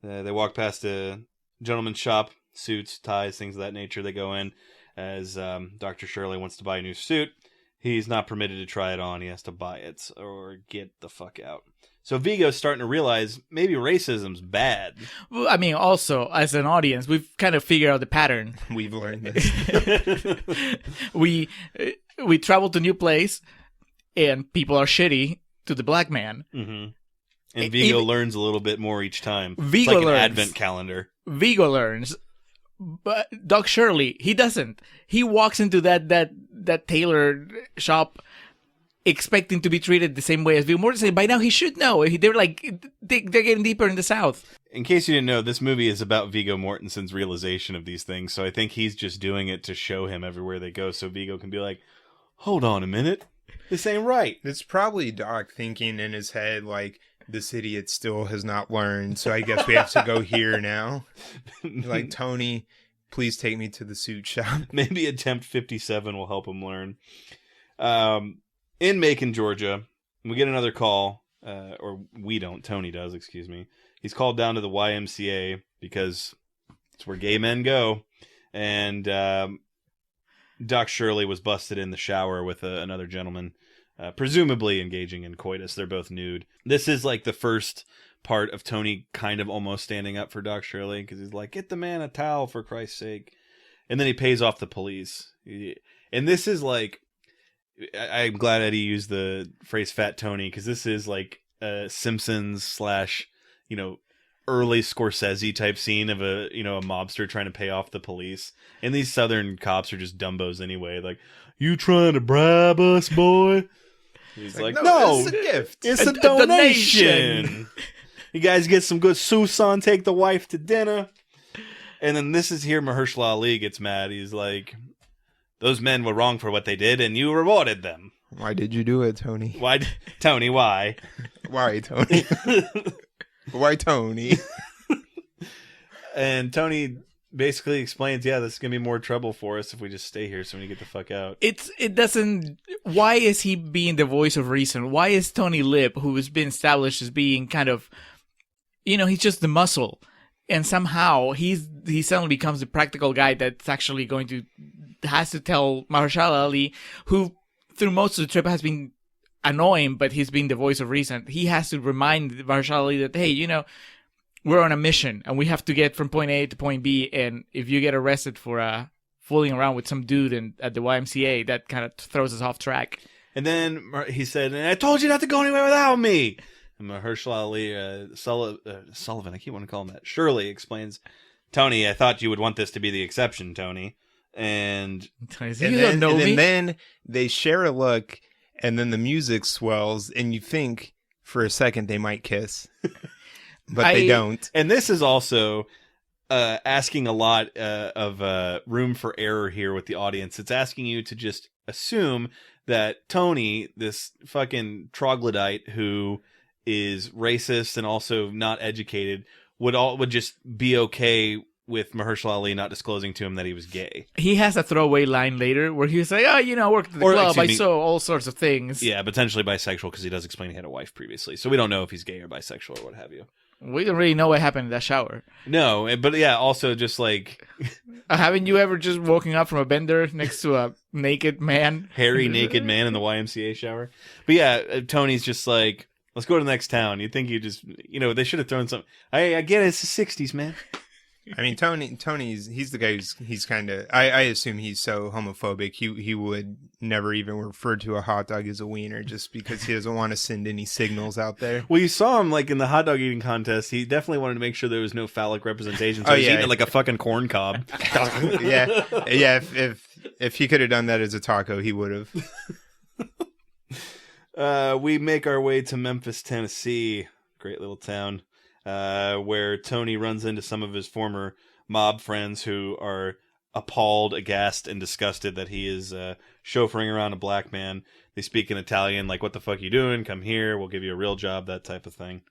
They walk past a gentleman's shop, suits, ties, things of that nature. They go in as Dr. Shirley wants to buy a new suit. He's not permitted to try it on. He has to buy it or get the fuck out. So Viggo's starting to realize maybe racism's bad. Well, I mean, also, as an audience, we've kind of figured out the pattern. We've learned this. we travel to a new place, and people are shitty to the black man. Mm-hmm. And Viggo learns a little bit more each time. Viggo it's like learns. an advent calendar. Viggo learns, but Doc Shirley, he doesn't. He walks into that tailor shop expecting to be treated the same way as Viggo Mortensen. By now, he should know. They're getting deeper in the South. In case you didn't know, this movie is about Viggo Mortensen's realization of these things. So I think he's just doing it to show him everywhere they go, so Viggo can be like, "Hold on a minute, this ain't right." It's probably Doc thinking in his head, like, this idiot still has not learned, so I guess we have to go here now. Like, Tony, please take me to the suit shop. Maybe attempt 57 will help him learn. In Macon, Georgia, we get another call, or we don't, Tony does, excuse me. He's called down to the YMCA because it's where gay men go. And Doc Shirley was busted in the shower with another gentleman, presumably engaging in coitus. They're both nude. This is like the first part of Tony kind of almost standing up for Doc Shirley because he's like, get the man a towel for Christ's sake. And then he pays off the police. And this is like, I'm glad Eddie used the phrase Fat Tony because this is like a Simpsons / early Scorsese type scene of a mobster trying to pay off the police. And these Southern cops are just dumbos anyway. Like, you trying to bribe us, boy? He's like, no, it's a gift. It's a donation. You guys get some good Susan, take the wife to dinner. And then this is here Mahershala Ali gets mad. He's like, those men were wrong for what they did, and you rewarded them. Why did you do it, Tony? Why, Tony, why? Why, Tony? Why, Tony? And Tony basically explains, yeah, this is going to be more trouble for us if we just stay here, so we get the fuck out. It doesn't... Why is he being the voice of reason? Why is Tony Lip, who has been established as being kind of... he's just the muscle. And somehow he suddenly becomes the practical guy that's actually has to tell Mahershala Ali, who through most of the trip has been annoying, but he's been the voice of reason. He has to remind Mahershala Ali that, hey, we're on a mission and we have to get from point A to point B. And if you get arrested for fooling around with some dude at the YMCA, that kind of throws us off track. And then he said, and I told you not to go anywhere without me. And Mahershala Ali, Sullivan, I keep wanting to call him that, Shirley explains, Tony, I thought you would want this to be the exception, Tony. And then they share a look, and then the music swells, and you think for a second they might kiss. But they don't. And this is also asking a lot of room for error here with the audience. It's asking you to just assume that Tony, this fucking troglodyte who is racist and also not educated, would just be okay with Mahershala Ali not disclosing to him that he was gay. He has a throwaway line later where he was like, I worked at the club, I saw all sorts of things. Yeah, potentially bisexual because he does explain he had a wife previously. So we don't know if he's gay or bisexual or what have you. We don't really know what happened in that shower. No, but yeah, also just like... Haven't you ever just woken up from a bender next to a naked man? Hairy naked man in the YMCA shower? But yeah, Tony's just like, Let's go to the next town. You'd think you just, they should have thrown some. I get it. It's the 60s, man. I mean, he's the guy he's kind of, I assume he's so homophobic, he would never even refer to a hot dog as a wiener just because he doesn't want to send any signals out there. Well, you saw him like in the hot dog eating contest. He definitely wanted to make sure there was no phallic representation. So he's eating it like a fucking corn cob. Yeah. If he could have done that as a taco, he would have. We make our way to Memphis, Tennessee. Great little town. Where Tony runs into some of his former mob friends who are appalled, aghast, and disgusted that he is chauffeuring around a black man. They speak in Italian, like, what the fuck you doing? Come here, we'll give you a real job, that type of thing.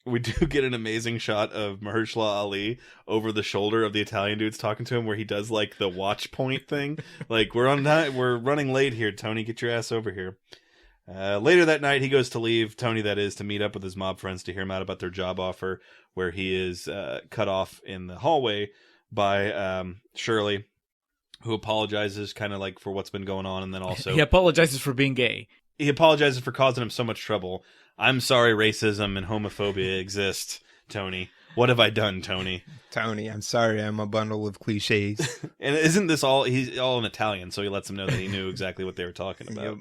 We do get an amazing shot of Mahershala Ali over the shoulder of the Italian dudes talking to him, where he does, like, the watch point thing. Like, we're running late here, Tony, get your ass over here. Later that night, he goes to leave, Tony that is, to meet up with his mob friends to hear him out about their job offer, where he is cut off in the hallway by Shirley, who apologizes kind of like for what's been going on, and then also... He apologizes for being gay. He apologizes for causing him so much trouble. I'm sorry racism and homophobia exist, Tony. What have I done, Tony? Tony, I'm sorry, I'm a bundle of cliches. And isn't this all... He's all in Italian, so he lets them know that he knew exactly what they were talking about. Yep.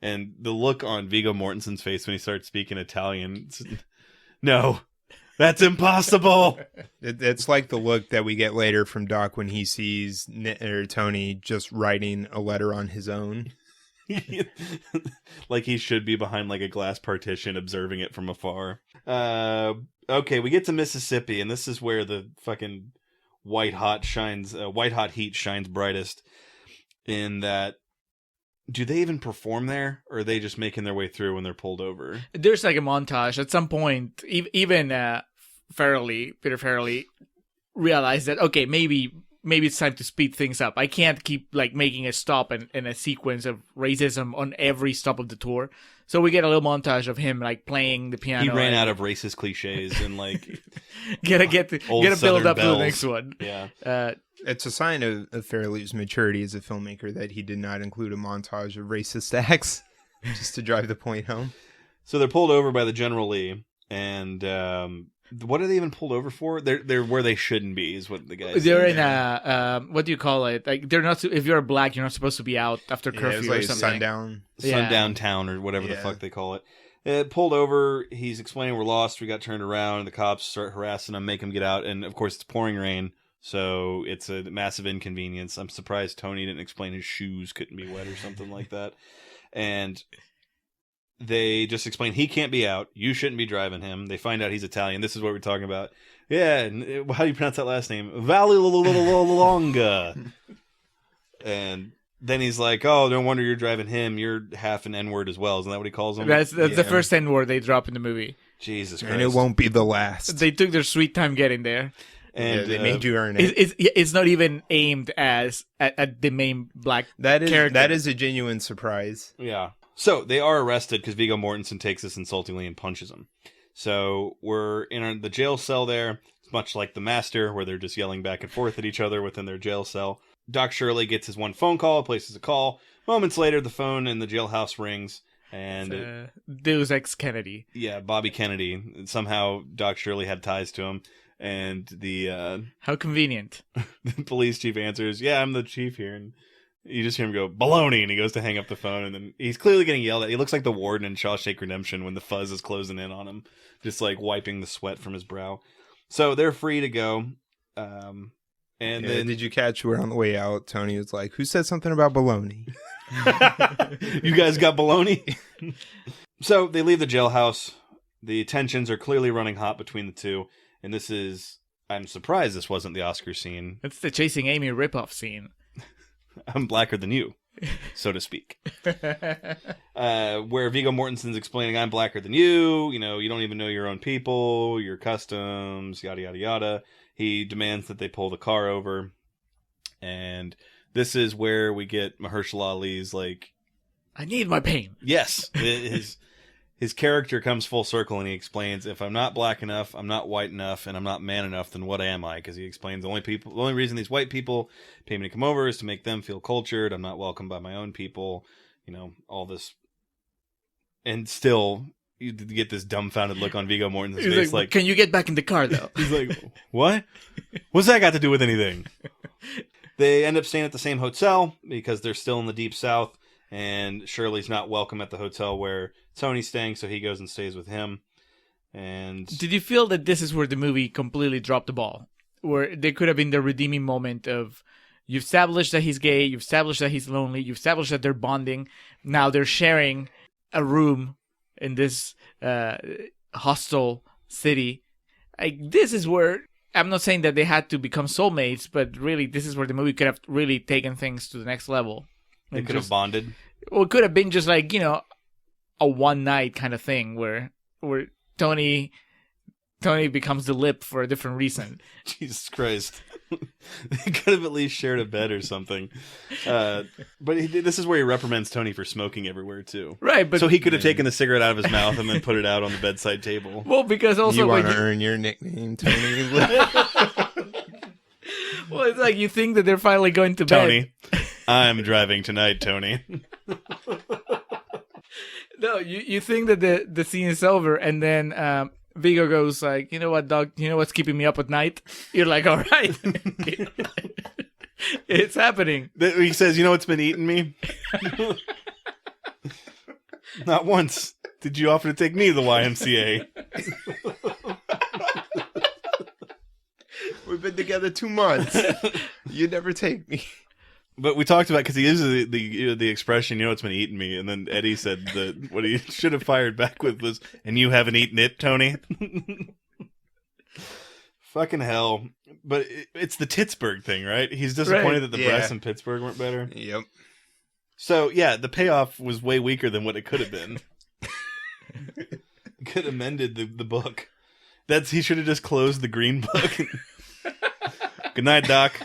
And the look on Viggo Mortensen's face when he starts speaking Italian, no, that's impossible. It's like the look that we get later from Doc when he sees Tony just writing a letter on his own. Like he should be behind like a glass partition observing it from afar. Okay, we get to Mississippi, and this is where the fucking white hot heat shines brightest, in that... Do they even perform there, or are they just making their way through when they're pulled over? There's like a montage. At some point, even Peter Farrelly realized that, okay, maybe it's time to speed things up. I can't keep like making a stop and a sequence of racism on every stop of the tour. So we get a little montage of him like playing the piano. He ran out of racist cliches and like gotta build up to the next one. Yeah. It's a sign of Farrelly's maturity as a filmmaker that he did not include a montage of racist acts just to drive the point home. So they're pulled over by the General Lee, and what are they even pulled over for? They're where they shouldn't be, is what the guys. They're in a what do you call it? Like they're not. If you're black, you're not supposed to be out after curfew like or something. Sundown town or whatever the fuck they call it. Pulled over. He's explaining we're lost. We got turned around. And the cops start harassing him, make him get out, and of course it's pouring rain. So it's a massive inconvenience. I'm surprised Tony didn't explain his shoes couldn't be wet or something like that. And they just explain he can't be out. You shouldn't be driving him. They find out he's Italian. This is what we're talking about. Yeah, and how do you pronounce that last name? Vallelonga. And then he's like, oh, no wonder you're driving him. You're half an N-word as well. Isn't that what he calls him? That's the first N-word they drop in the movie. Jesus Christ. And it won't be the last. They took their sweet time getting there. And they made you earn it. It's not even aimed at the main black character. That is a genuine surprise. Yeah. So they are arrested because Viggo Mortensen takes this insultingly and punches him. So we're in the jail cell there. It's much like The Master, where they're just yelling back and forth at each other within their jail cell. Doc Shirley gets his one phone call, places a call. Moments later, the phone in the jailhouse rings. And Deus Ex Kennedy. Yeah, Bobby Kennedy. Somehow Doc Shirley had ties to him. And the how convenient. The police chief answers, yeah, I'm the chief here. And you just hear him go, baloney, and he goes to hang up the phone, and then he's clearly getting yelled at. He looks like the warden in Shawshank Redemption when the fuzz is closing in on him, just like wiping the sweat from his brow. So they're free to go. And then did you catch where on the way out Tony was like, who said something about baloney? You guys got baloney? So they leave the jailhouse. The tensions are clearly running hot between the two. And this is, I'm surprised this wasn't the Oscar scene. It's the Chasing Amy ripoff scene. I'm blacker than you, so to speak. Where Viggo Mortensen's explaining, I'm blacker than you. You know, you don't even know your own people, your customs, yada, yada, yada. He demands that they pull the car over. And this is where we get Mahershala Ali's, like... I need my pain. Yes. His character comes full circle and he explains, if I'm not black enough, I'm not white enough, and I'm not man enough, then what am I? Because he explains the only reason these white people pay me to come over is to make them feel cultured. I'm not welcomed by my own people. You know, all this. And still, you get this dumbfounded look on Viggo Mortensen's face. Like, can you get back in the car, though? He's like, what? What's that got to do with anything? They end up staying at the same hotel because they're still in the Deep South. And Shirley's not welcome at the hotel where Tony's staying, so he goes and stays with him. And did you feel that this is where the movie completely dropped the ball? Where there could have been the redeeming moment of, you've established that he's gay, you've established that he's lonely, you've established that they're bonding. Now they're sharing a room in this hostile city. Like, this is where, I'm not saying that they had to become soulmates, but really this is where the movie could have really taken things to the next level. they could have bonded. Well, it could have been just like, a one night kind of thing where Tony becomes the lip for a different reason. Jesus Christ. They could have at least shared a bed or something. But this is where he reprimands Tony for smoking everywhere, too. Right, but so he could have taken the cigarette out of his mouth and then put it out on the bedside table. Well, because also you want to earn your nickname, Tony. Well, it's like you think that they're finally going to Tony, bed. I'm driving tonight, Tony. No, you think that the scene is over, and then Viggo goes like, you know what, dog? You know what's keeping me up at night? You're like, all right. It's happening. He says, you know what's been eating me? Not once did you offer to take me to the YMCA. We've been together 2 months. You never take me. But we talked about, because he uses the expression, you know what's been eating me, and then Eddie said that what he should have fired back with was, and you haven't eaten it, Tony? Fucking hell. But it's the Pittsburgh thing, right? He's disappointed that the breasts in Pittsburgh weren't better. Yep. So, yeah, the payoff was way weaker than what it could have been. Could have amended the book. He should have just closed the green book. Good night, Doc.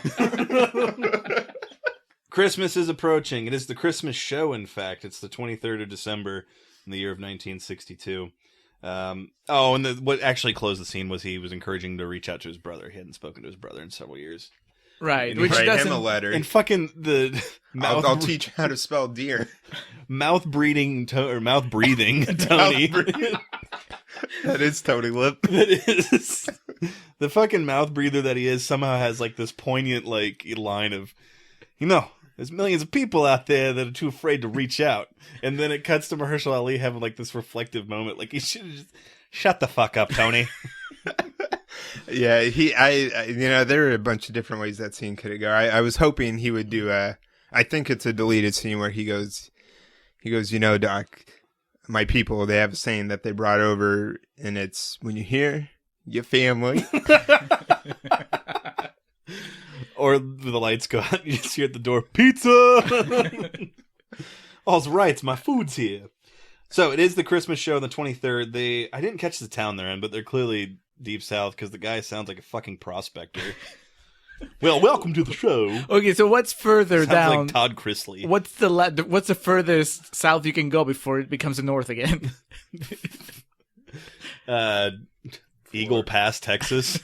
Christmas is approaching. It is the Christmas show, in fact. It's the 23rd of December in the year of 1962. And what actually closed the scene was he was encouraging to reach out to his brother. He hadn't spoken to his brother in several years. Right. Which write him a letter. And fucking the mouth... I'll teach you how to spell deer. Mouth breathing Tony. That is Tony Lip. That is. The fucking mouth breather that he is somehow has like this poignant like line of, there's millions of people out there that are too afraid to reach out. And then it cuts to Mahershala Ali having like this reflective moment. Like, he should have just, shut the fuck up, Tony. Yeah, there are a bunch of different ways that scene could have gone. I was hoping he would do I think it's a deleted scene where he goes, Doc, my people, they have a saying that they brought over, and it's, when you hear your family. Or the lights go out and you just hear at the door, pizza! All's right, my food's here. So it is the Christmas show on the 23rd. I didn't catch the town they're in, but they're clearly Deep South because the guy sounds like a fucking prospector. Well, welcome to the show. Okay, so what's further Sounds down? like Todd Chrisley. What's the furthest south you can go before it becomes the north again? Eagle Pass, Texas.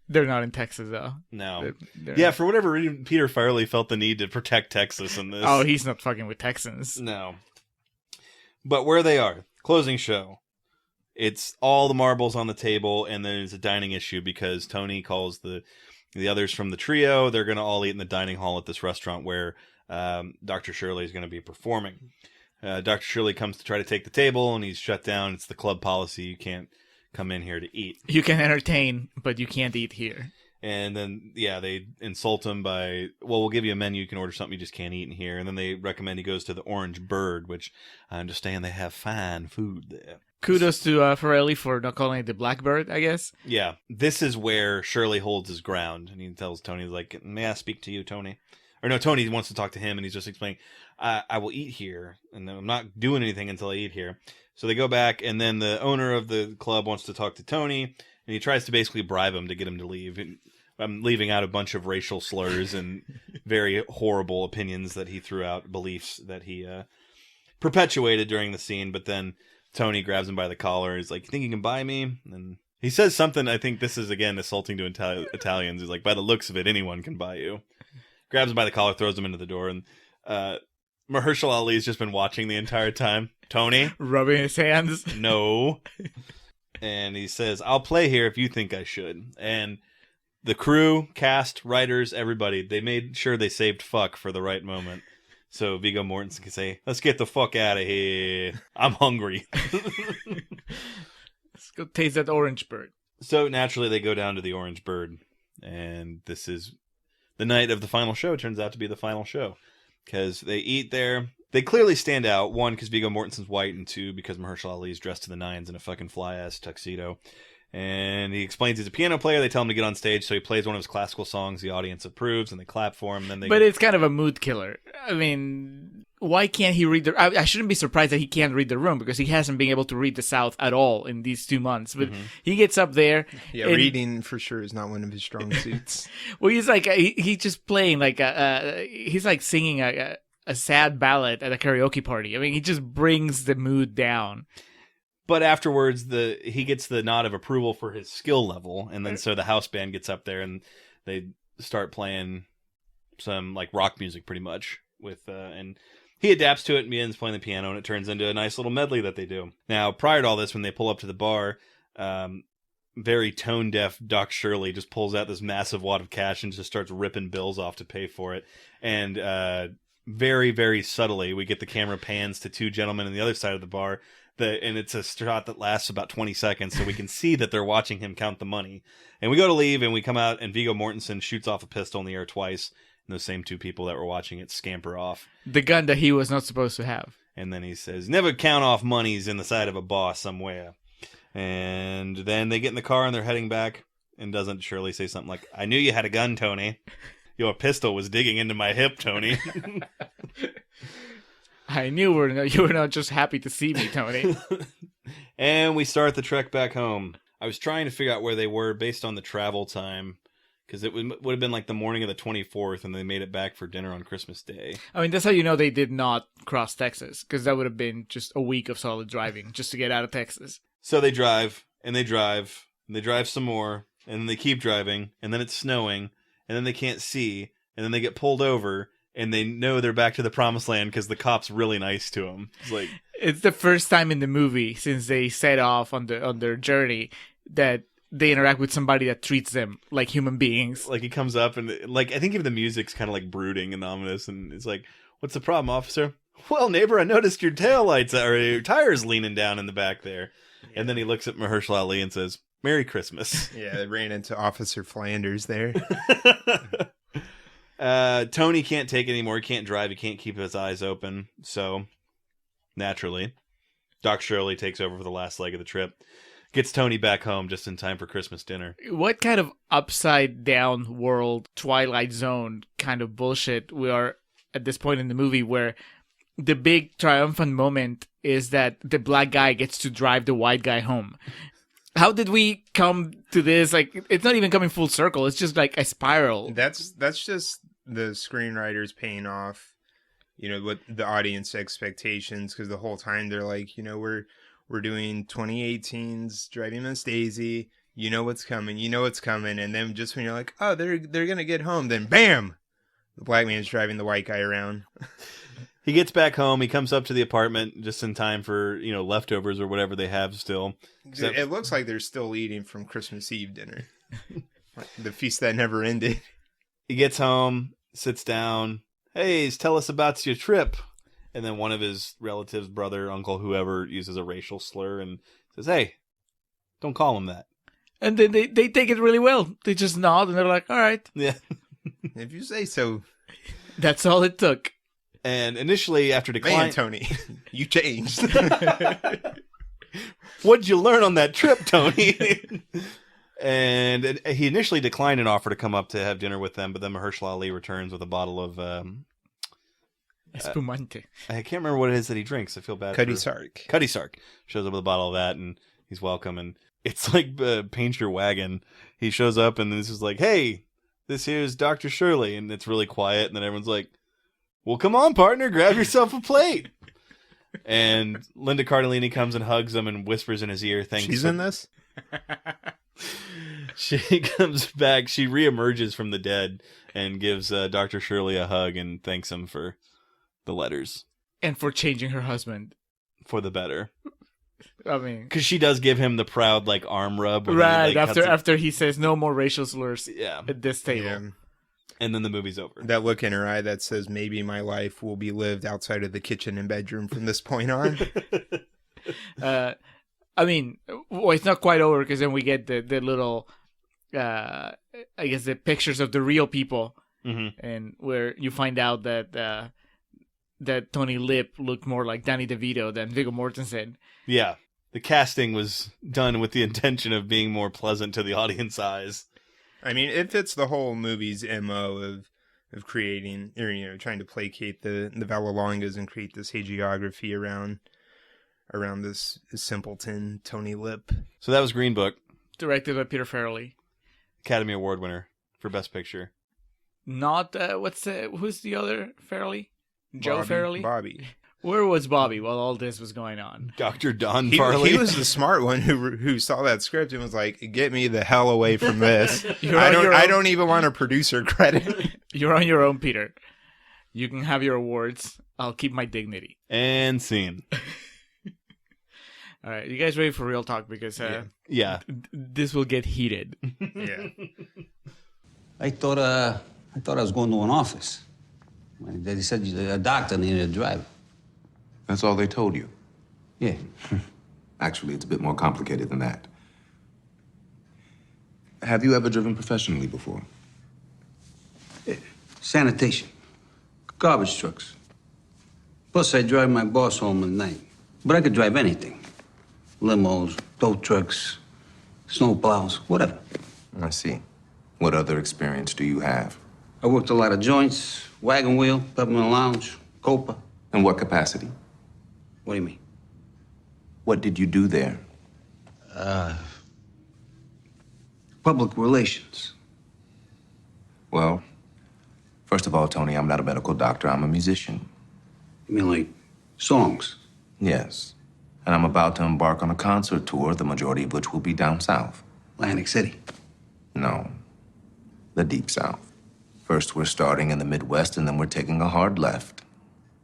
They're not in Texas, though. No. They're Yeah, for whatever reason, Peter Farrelly felt the need to protect Texas in this. Oh, he's not fucking with Texans. No. But where they are, closing show. It's all the marbles on the table, and there's a dining issue because Tony calls the others from the trio. They're going to all eat in the dining hall at this restaurant where Dr. Shirley is going to be performing. Dr. Shirley comes to try to take the table, and he's shut down. It's the club policy. You can't come in here to eat. You can entertain, but you can't eat here. And then, they insult him by, we'll give you a menu. You can order something you just can't eat in here. And then they recommend he goes to the Orange Bird, which I understand they have fine food there. Kudos to Farrelly for not calling it the Blackbird, I guess. Yeah. This is where Shirley holds his ground. And he tells Tony, like, may I speak to you, Tony? Or no, Tony wants to talk to him, and he's just explaining, I will eat here, and I'm not doing anything until I eat here. So they go back, and then the owner of the club wants to talk to Tony, and he tries to basically bribe him to get him to leave. And I'm leaving out a bunch of racial slurs and very horrible opinions that he threw out, beliefs that he perpetuated during the scene. But then Tony grabs him by the collar. He's like, you think you can buy me? And he says something, I think this is, again, assaulting to Italians. He's like, by the looks of it, anyone can buy you. Grabs him by the collar, throws him into the door, and Mahershala Ali's just been watching the entire time. Tony, rubbing his hands. no. And he says, I'll play here if you think I should. And the crew, cast, writers, everybody, they made sure they saved fuck for the right moment. So Viggo Mortensen can say, let's get the fuck out of here. I'm hungry. Let's go taste that orange bird. So naturally they go down to the Orange Bird. And this is the night of the final show. Turns out to be the final show. Because they eat there. They clearly stand out. One, because Viggo Mortensen's white. And two, because Mahershala Ali is dressed to the nines in a fucking fly-ass tuxedo. And he explains he's a piano player. They tell him to get on stage, so he plays one of his classical songs. The audience approves, and they clap for him. But it's kind of a mood killer. I mean, why can't he read the... I shouldn't be surprised that he can't read the room, because he hasn't been able to read the South at all in these 2 months. But he gets up there... Yeah, and reading for sure is not one of his strong suits. Well, he's like... He's just playing like he's like singing a sad ballad at a karaoke party. I mean, he just brings the mood down. But afterwards, he gets the nod of approval for his skill level, and then so the house band gets up there and they start playing some like rock music, pretty much. And he adapts to it and begins playing the piano, and it turns into a nice little medley that they do. Now, prior to all this, when they pull up to the bar, very tone deaf Doc Shirley just pulls out this massive wad of cash and just starts ripping bills off to pay for it, and very, very subtly, we get the camera pans to two gentlemen on the other side of the bar. And it's a shot that lasts about 20 seconds, so we can see that they're watching him count the money. And we go to leave, and we come out, and Viggo Mortensen shoots off a pistol in the air twice, and those same two people that were watching it scamper off. The gun that he was not supposed to have. And then he says, never count off monies in the side of a boss somewhere. And then they get in the car, and they're heading back, and doesn't Shirley say something like, I knew you had a gun, Tony. Your pistol was digging into my hip, Tony. I knew you were not just happy to see me, Tony. And we start the trek back home. I was trying to figure out where they were based on the travel time, because it would have been like the morning of the 24th, and they made it back for dinner on Christmas Day. I mean, that's how you know they did not cross Texas, because that would have been just a week of solid driving just to get out of Texas. So they drive, and they drive, and they drive some more, and then they keep driving, and then it's snowing, and then they can't see, and then they get pulled over, and they know they're back to the promised land because the cop's really nice to them. It's the first time in the movie since they set off on their journey that they interact with somebody that treats them like human beings. Like he comes up and like I think even the music's kind of like brooding and ominous, and it's like, "What's the problem, officer?" "Well, neighbor, I noticed your taillights or your tires leaning down in the back there." Yeah. And then he looks at Mahershala Ali and says, "Merry Christmas." Yeah, they ran into Officer Flanders there. Tony can't take it anymore. He can't drive. He can't keep his eyes open. So, naturally, Doc Shirley takes over for the last leg of the trip. Gets Tony back home just in time for Christmas dinner. What kind of upside-down world, Twilight Zone kind of bullshit we are at this point in the movie where the big triumphant moment is that the black guy gets to drive the white guy home. How did we come to this? Like, it's not even coming full circle. It's just like a spiral. That's just the screenwriters paying off, what the audience expectations, because the whole time they're like, we're doing 2018's Driving Miss Daisy. You know what's coming. And then just when you're like, oh, they're gonna get home, then bam, the black man's driving the white guy around. He gets back home. He comes up to the apartment just in time for, leftovers or whatever they have still. It looks like they're still eating from Christmas Eve dinner. The feast that never ended. He gets home, sits down. Hey, tell us about your trip. And then one of his relatives, brother, uncle, whoever, uses a racial slur and says, hey, don't call him that. And then they take it really well. They just nod and they're like, all right. Yeah. If you say so. That's all it took. And initially, after decline... Man, Tony, you changed. What'd you learn on that trip, Tony? And he initially declined an offer to come up to have dinner with them, but then Mahershala Ali returns with a bottle of... Espumante. I can't remember what it is that he drinks. I feel bad. Cuddy Sark. Cuddy Sark. Shows up with a bottle of that, and he's welcome. And it's like Paint Your Wagon. He shows up, and this is like, hey, this here's Dr. Shirley. And it's really quiet, and then everyone's like, well, come on, partner, grab yourself a plate. And Linda Cardellini comes and hugs him and whispers in his ear, thanks. She's in this? She comes back. She reemerges from the dead and gives Dr. Shirley a hug and thanks him for the letters. And for changing her husband. for the better. I mean, Because she does give him the proud like arm rub. When right he, like, after he says no more racial slurs Yeah. at this table. Yeah. And then the movie's over. That look in her eye that says maybe my life will be lived outside of the kitchen and bedroom from this point on. I mean, well, it's not quite over because then we get the little, I guess the pictures of the real people, and where you find out that that Tony Lip looked more like Danny DeVito than Viggo Mortensen. Yeah. The casting was done with the intention of being more pleasant to the audience eyes. I mean, it fits the whole movie's MO of creating, or trying to placate the Vallalongas and create this hagiography around this simpleton Tony Lip. So that was Green Book, Directed by Peter Farrelly. Academy Award winner for Best Picture. Not, who's the other Farrelly? Joe Farrelly? Bobby. Where was Bobby while all this was going on? Dr. Don Farley. He was the smart one who saw that script and was like, "Get me the hell away from this. You're I on your own. don't even want a producer credit." You're on your own, Peter. You can have your awards. I'll keep my dignity. And scene. All right, you guys ready for real talk? Because Yeah. this will get heated. Yeah. I thought I was going to an office. They said a doctor needed a driver. That's all they told you. Yeah. Actually, it's a bit more complicated than that. Have you ever driven professionally before? Sanitation. Garbage trucks. Plus, I drive my boss home at night. But I could drive anything. Limos, tow trucks, snow plows, whatever. I see. What other experience do you have? I worked a lot of joints, wagon wheel, peppermint lounge, Copa. In what capacity? What do you mean? What did you do there? Public relations. Well, first of all, Tony, I'm not a medical doctor. I'm a musician. You mean like songs? Yes. And I'm about to embark on a concert tour, the majority of which will be down south. Atlantic City. No. The Deep South. First, we're starting in the Midwest, and then we're taking a hard left.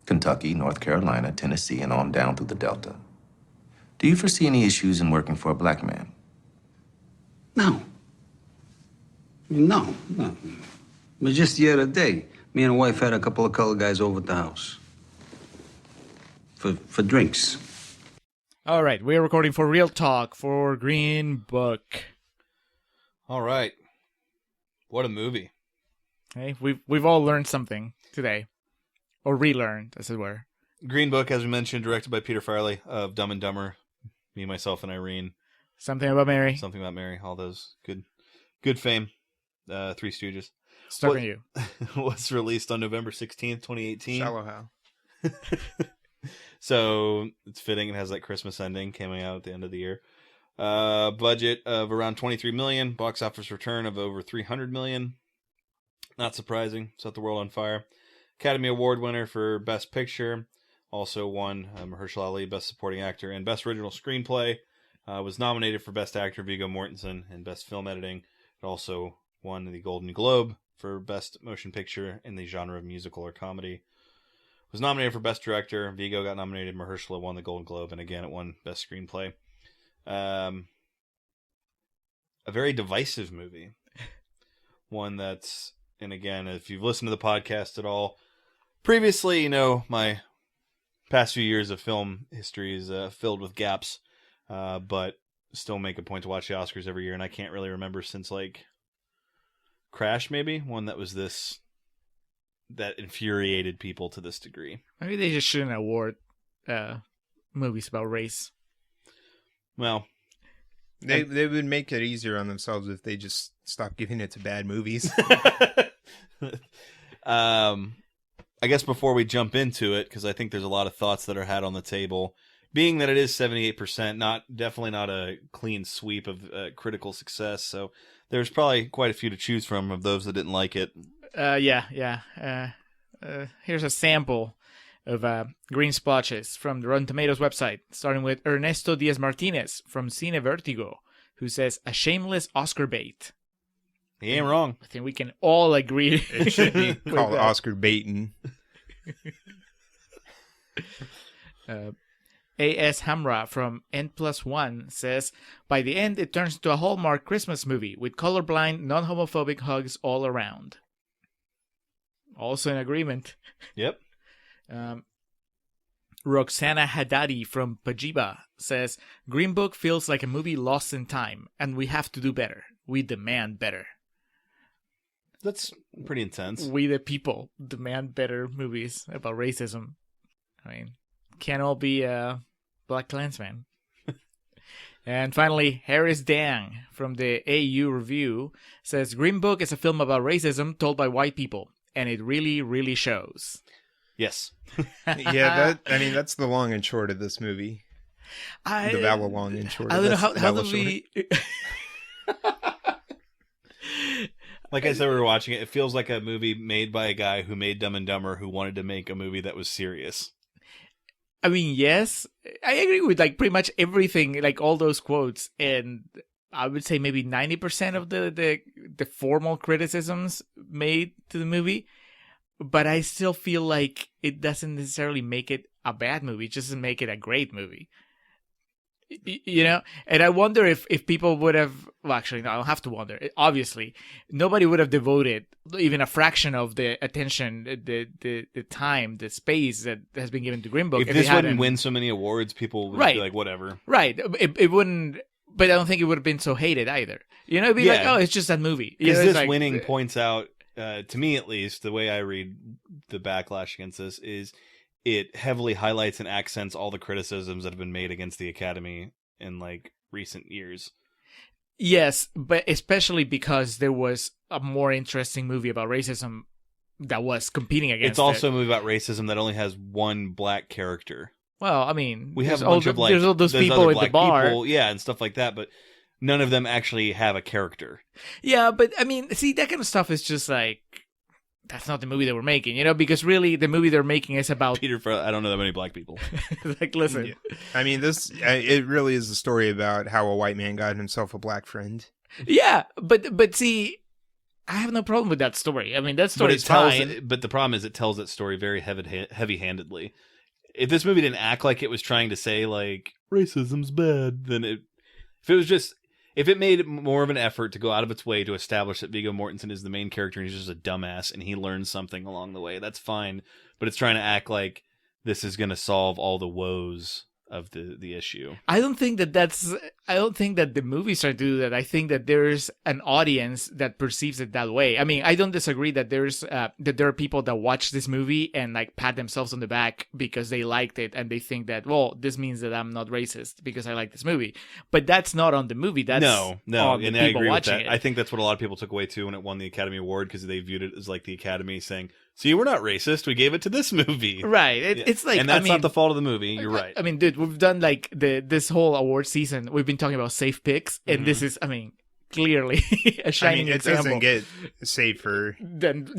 Kentucky, North Carolina, Tennessee, and on down through the Delta. Do you foresee any issues in working for a black man? No. No. But just the other day, me and the wife had a couple of colored guys over at the house. For drinks. All right, we are recording for Real Talk for Green Book. All right. What a movie. Okay, we've all learned something today, or relearned, as it were. Green Book, as we mentioned, directed by Peter Farrelly of Dumb and Dumber, Me, Myself, and Irene. Something About Mary. Something About Mary. All those good fame. Three Stooges. Stuck on you. Was released on November 16th, 2018. Shallow Hal. So it's fitting. It has that Christmas ending coming out at the end of the year. Budget of around $23 million. Box office return of over $300 million. Not surprising. Set the world on fire. Academy Award winner for Best Picture. Also won Mahershala Ali, Best Supporting Actor, and Best Original Screenplay. Was nominated for Best Actor, Viggo Mortensen, and Best Film Editing. It also won the Golden Globe for Best Motion Picture in the genre of musical or comedy. Was nominated for Best Director. Viggo got nominated. Mahershala won the Golden Globe, and again, it won Best Screenplay. A very divisive movie. One that's, and again, if you've listened to the podcast at all, previously, you know, my past few years of film history is filled with gaps, but still make a point to watch the Oscars every year, and I can't really remember since, like, Crash, maybe? One that was that infuriated people to this degree. Maybe they just shouldn't award movies about race. Well, They would make it easier on themselves if they just stopped giving it to bad movies. I guess before we jump into it, because I think there's a lot of thoughts that are had on the table, being that it is 78%, definitely not a clean sweep of critical success. So there's probably quite a few to choose from of those that didn't like it. Here's a sample of green splotches from the Rotten Tomatoes website, starting with Ernesto Diaz-Martinez from Cine Vertigo, who says, a shameless Oscar bait. He ain't wrong. I think we can all agree. It should be with called that. Oscar baiting. A.S. Hamra from N+1 says, by the end, it turns into a Hallmark Christmas movie with colorblind, non-homophobic hugs all around. Also in agreement. Yep. Roxana Haddadi from Pajiba says, Green Book feels like a movie lost in time, and we have to do better. We demand better. That's pretty intense. We the people demand better movies about racism. I mean, can't all be a Black Klansman. And finally, Harris Dang from the AU Review says, Green Book is a film about racism told by white people, and it really, really shows. Yes. Yeah, that's the long and short of this movie. The Vala long and short. I don't know how do we... Like I said, we were watching it. It feels like a movie made by a guy who made Dumb and Dumber who wanted to make a movie that was serious. I mean, yes, I agree with like pretty much everything, like all those quotes, and I would say maybe 90% of the formal criticisms made to the movie. But I still feel like it doesn't necessarily make it a bad movie. It just doesn't make it a great movie. You know? And I wonder if people would have... Well, actually, no, I don't have to wonder. Obviously, nobody would have devoted even a fraction of the attention, the time, the space that has been given to Green Book. If this wouldn't win so many awards, people would be like, whatever. Right. It wouldn't... But I don't think it would have been so hated either. You know, it'd be like, oh, it's just that movie. Because this like, winning points out... to me, at least, the way I read the backlash against this is it heavily highlights and accents all the criticisms that have been made against the Academy in like recent years. Yes, but especially because there was a more interesting movie about racism that was competing against It's also a movie about racism that only has one black character. Well, I mean, we have a bunch of like there's all those people at the bar, people, yeah, and stuff like that, but none of them actually have a character. Yeah, but I mean, see, that kind of stuff is just like, that's not the movie that we're making, you know? Because really, the movie they're making is about... Peter, I don't know that many black people. Like, listen. Yeah. I mean, it really is a story about how a white man got himself a black friend. Yeah, but see, I have no problem with that story. I mean, that story is fine. But the problem is it tells that story very heavy-handedly. If this movie didn't act like it was trying to say, like, racism's bad, then if it made more of an effort to go out of its way to establish that Viggo Mortensen is the main character and he's just a dumbass and he learns something along the way, that's fine. But it's trying to act like this is going to solve all the woes of the issue. I don't think that the movie's trying to do that. I think that there's an audience that perceives it that way. I mean, I don't disagree that there are people that watch this movie and like pat themselves on the back because they liked it and they think that, well, this means that I'm not racist because I like this movie. But that's not on the movie. That's on the and people I agree watching with that. it. I think that's what a lot of people took away too when it won the Academy Award, because they viewed it as like the Academy saying, see, we're not racist. We gave it to this movie. Right. It's like, and that's not the fault of the movie. You're right. I mean, dude, we've done like this whole award season. We've been talking about safe picks, and this is, I mean, clearly a shining example. It doesn't get safer. Then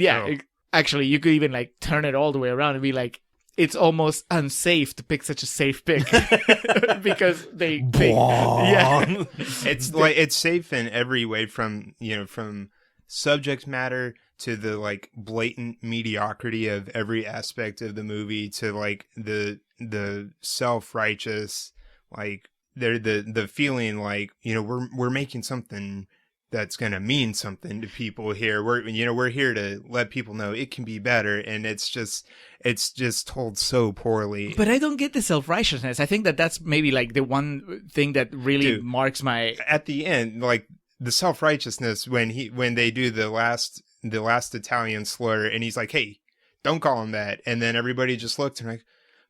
actually, you could even like turn it all the way around and be like, it's almost unsafe to pick such a safe pick because they yeah, it's like it's safe in every way from subject matter to the like blatant mediocrity of every aspect of the movie to like the self-righteous, like they're the feeling like, we're making something that's going to mean something to people here. We're here to let people know it can be better, and it's just told so poorly. But I don't get the self-righteousness. I think that's maybe like the one thing that really marks my... At the end, like the self-righteousness when they do the last Italian slur, and he's like, hey, don't call him that. And then everybody just looked and like,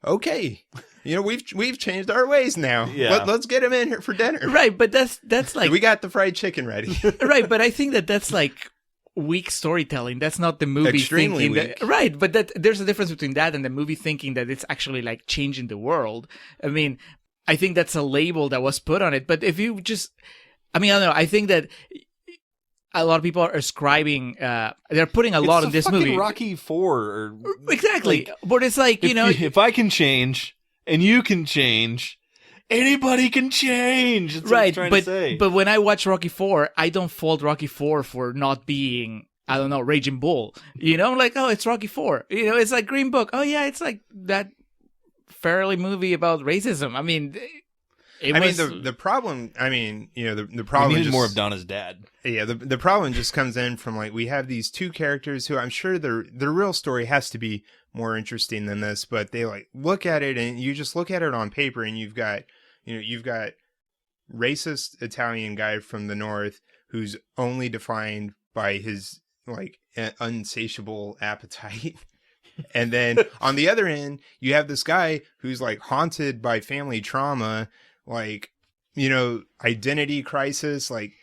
okay, we've changed our ways now. Yeah. Let's get him in here for dinner. Right, but that's like... We got the fried chicken ready. Right, but I think that's like weak storytelling. That's not the movie extremely thinking weak. Right, but there's a difference between that and the movie thinking that it's actually like changing the world. I mean, I think that's a label that was put on it. But if you just... I mean, I don't know. I think that a lot of people are ascribing, they're putting a lot in this movie. Rocky IV. Exactly. Like, but it's like, if I can change and you can change, anybody can change. That's right. What I'm trying to say. But when I watch Rocky IV, I don't fault Rocky IV for not being, I don't know, Raging Bull. I'm like, oh, it's Rocky IV. It's like Green Book. Oh, yeah, it's like that Farrelly movie about racism. I mean, the problem. I mean, the problem. We needed just, more of Donna's dad. Yeah, the problem just comes in from like we have these two characters who I'm sure their real story has to be more interesting than this, but they like look at it and you just look at it on paper and you've got racist Italian guy from the north who's only defined by his like unsatiable appetite. And then on the other end, you have this guy who's like haunted by family trauma, like, identity crisis, like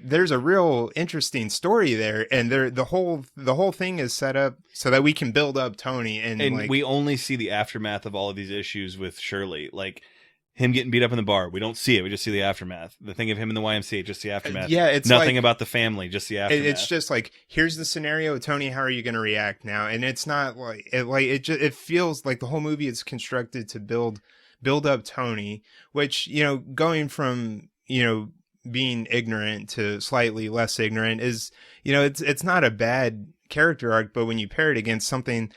there's a real interesting story there. And the whole thing is set up so that we can build up Tony. And like, we only see the aftermath of all of these issues with Shirley. Like, him getting beat up in the bar, we don't see it. We just see the aftermath. The thing of him in the YMCA, just the aftermath. Yeah, it's nothing like, about the family, just the aftermath. It's just like, here's the scenario, Tony. How are you going to react now? And it's not like it feels like the whole movie is constructed to build up Tony, which going from being ignorant to slightly less ignorant is it's not a bad character arc, but when you pair it against something.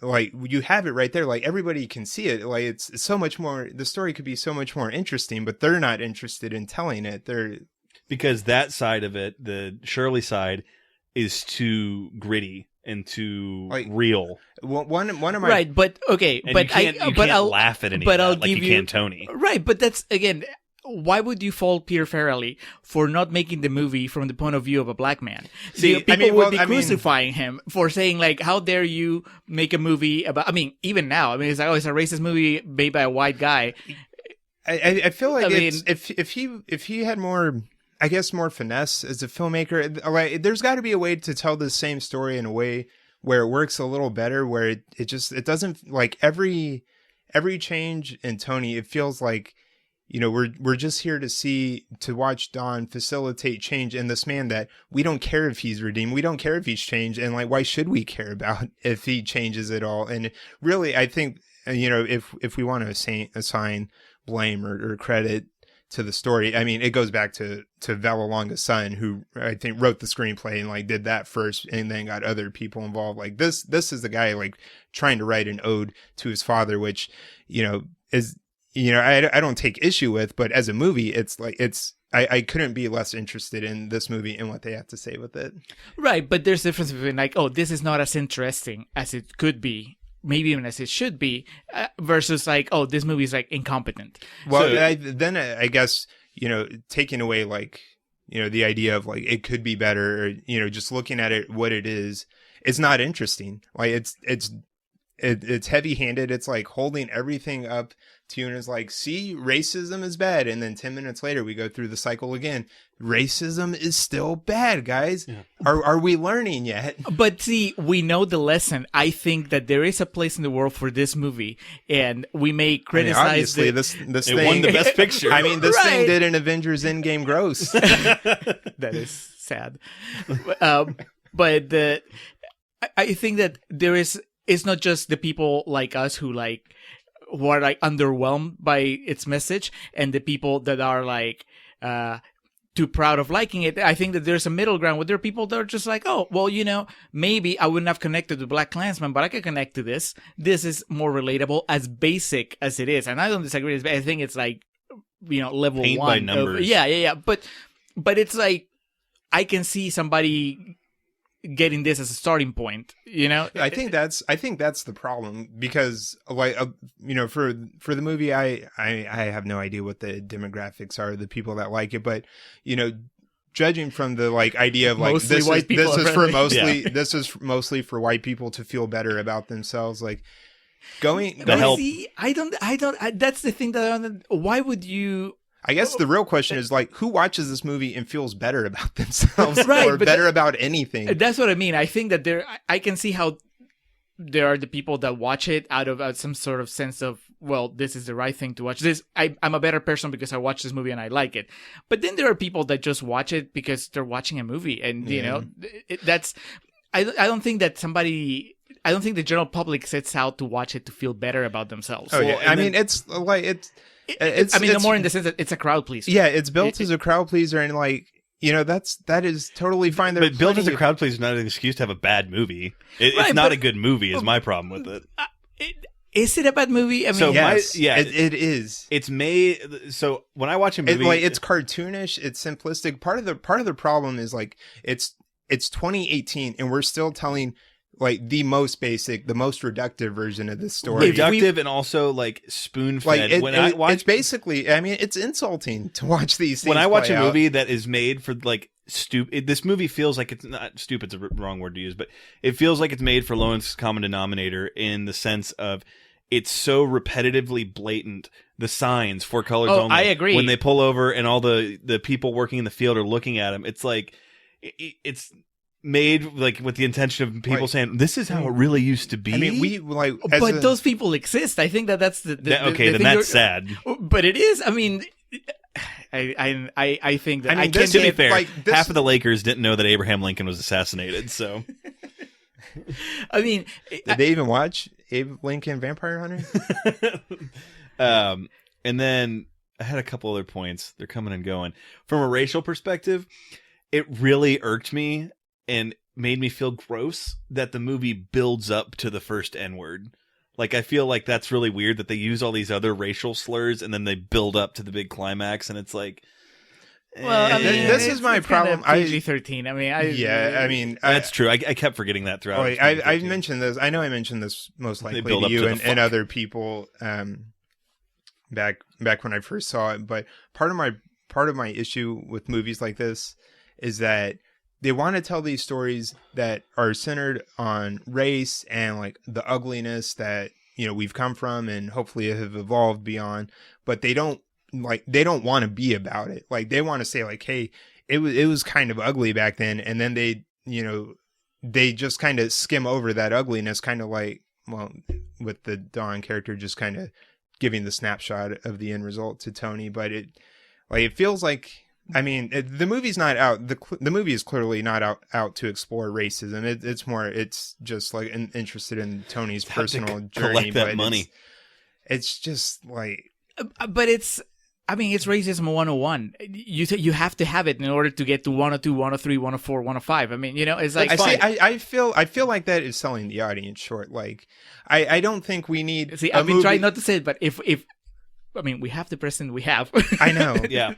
Like you have it right there, like everybody can see it. Like it's so much more. The story could be so much more interesting, but they're not interested in telling it. Because that side of it, the Shirley side, is too gritty and too real. One of my right, but okay, and but you can't laugh at any of that like you can Tony. Right, but that's again. Why would you fault Peter Farrelly for not making the movie from the point of view of a black man? See, people would be crucifying him for saying like, "How dare you make a movie about?" I mean, even now, it's like, "Oh, it's a racist movie made by a white guy." I feel like if he had more, I guess, more finesse as a filmmaker, like there's got to be a way to tell the same story in a way where it works a little better, where it doesn't like every change in Tony. It feels like. We're just here to watch Don facilitate change in this man that we don't care if he's redeemed. We don't care if he's changed. And like, why should we care about if he changes at all? And really, I think, if we want to assign blame or credit to the story, I mean, it goes back to Vallelonga's son, who I think wrote the screenplay and like did that first and then got other people involved. Like this is the guy like trying to write an ode to his father, which, is, I don't take issue with, but as a movie, it's like I couldn't be less interested in this movie and what they have to say with it. Right, but there's a difference between like, oh, this is not as interesting as it could be, maybe even as it should be, versus like, oh, this movie is like incompetent. Well, I guess taking away like the idea of like it could be better, or just looking at it what it is, it's not interesting. Like it's heavy-handed. It's like holding everything up to you and it's like, see, racism is bad. And then 10 minutes later, we go through the cycle again. Racism is still bad, guys. Yeah. Are we learning yet? But see, we know the lesson. I think that there is a place in the world for this movie, and we may criticize obviously this thing won the best picture. I mean, this thing did an Avengers Endgame gross. That is sad. But I think that it's not just the people like us who are like underwhelmed by its message and the people that are like too proud of liking it. I think that there's a middle ground where there are people that are just like, oh, well, maybe I wouldn't have connected to Black Klansman, but I can connect to this. This is more relatable, as basic as it is. And I don't disagree. I think it's like, level Paint 1. by numbers. Yeah. But it's like, I can see somebody getting this as a starting point, I think that's the problem, because like for the movie, I have no idea what the demographics are, the people that like it, but judging from the like idea of like mostly this is mostly for white people to feel better about themselves, like going help. See, I don't that's the thing that why would you? I guess the real question is like, who watches this movie and feels better about themselves, right, or better about anything? That's what I mean. I think that I can see how there are the people that watch it out of some sort of sense of, well, this is the right thing to watch. I'm a better person because I watched this movie and I like it. But then there are people that just watch it because they're watching a movie, and that's. I don't think that I don't think the general public sets out to watch it to feel better about themselves. Oh yeah, I mean it's like it's. No more in the sense that it's a crowd pleaser. Yeah, it's built as a crowd pleaser, and like that is totally fine. But built as a crowd pleaser is not an excuse to have a bad movie. It's not a good movie. Is my problem with it. Is it a bad movie? I mean, So Yes, yeah, it is. it's made. So when I watch a movie, It's cartoonish. It's simplistic. Part of the problem is like it's 2018 and we're still telling like the most basic, the most reductive version of this story. reductive and also like spoon fed. Like it's basically, I mean, it's insulting to watch these things. When I watch play a out. movie that is made for like stupid, this movie feels like it's not stupid's a wrong word to use, but it feels like it's made for lowest common denominator in the sense of it's so repetitively blatant. The signs, 4 colors only. I agree. When they pull over and all the people working in the field are looking at them, it's like it's made like with the intention of people saying this is how it really used to be. I mean, we like, but those people exist. I think that's the okay. Then that's sad. But it is. I mean, I think that I mean, To be fair, like, this- half of the Lakers didn't know that Abraham Lincoln was assassinated. So, I mean, did they even watch Abe Lincoln Vampire Hunter? and then I had a couple other points. They're coming and going. From a racial perspective, it really irked me and made me feel gross that the movie builds up to the first N-word. Like, I feel like that's really weird that they use all these other racial slurs and then they build up to the big climax, and it's like... well, I mean, This is my problem. PG-13. I mean, that's true. I kept forgetting that throughout. Like, I mentioned this. I know I mentioned this most likely build to up you to the and other people back when I first saw it. But part of my issue with movies like this is that they want to tell these stories that are centered on race and like the ugliness that, you know, we've come from and hopefully have evolved beyond, but they don't want to be about it. Like, they want to say like, hey, it was kind of ugly back then. And then they just kind of skim over that ugliness, kind of like, well, with the Dawn character just kind of giving the snapshot of the end result to Tony. But it feels like, I mean, the movie's not out. The movie is clearly not out to explore racism. It's just like interested in Tony's personal journey. Collect that but money. It's just like, but it's racism 101. You have to have it in order to get to 102, 103, 104, 105. I mean, you know, it's like I feel like that is selling the audience short. Like, I don't think we need. See, I've been trying not to say it, but if I mean, we have the president we have. I know. Yeah.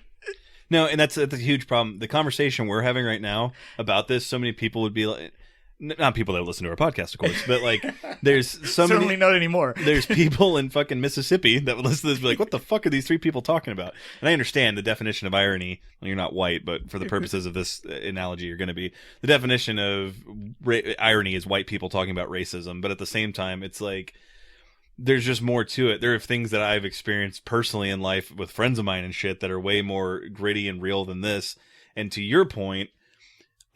No, and that's a huge problem. The conversation we're having right now about this, so many people would be like, not people that listen to our podcast, of course, but like, there's so Certainly many. not anymore. There's people in fucking Mississippi that would listen to this and be like, what the fuck are these 3 people talking about? And I understand the definition of irony. Well, you're not white, but for the purposes of this analogy, you're going to be. The definition of irony is white people talking about racism. But at the same time, it's like, there's just more to it. There are things that I've experienced personally in life with friends of mine and shit that are way more gritty and real than this. And to your point,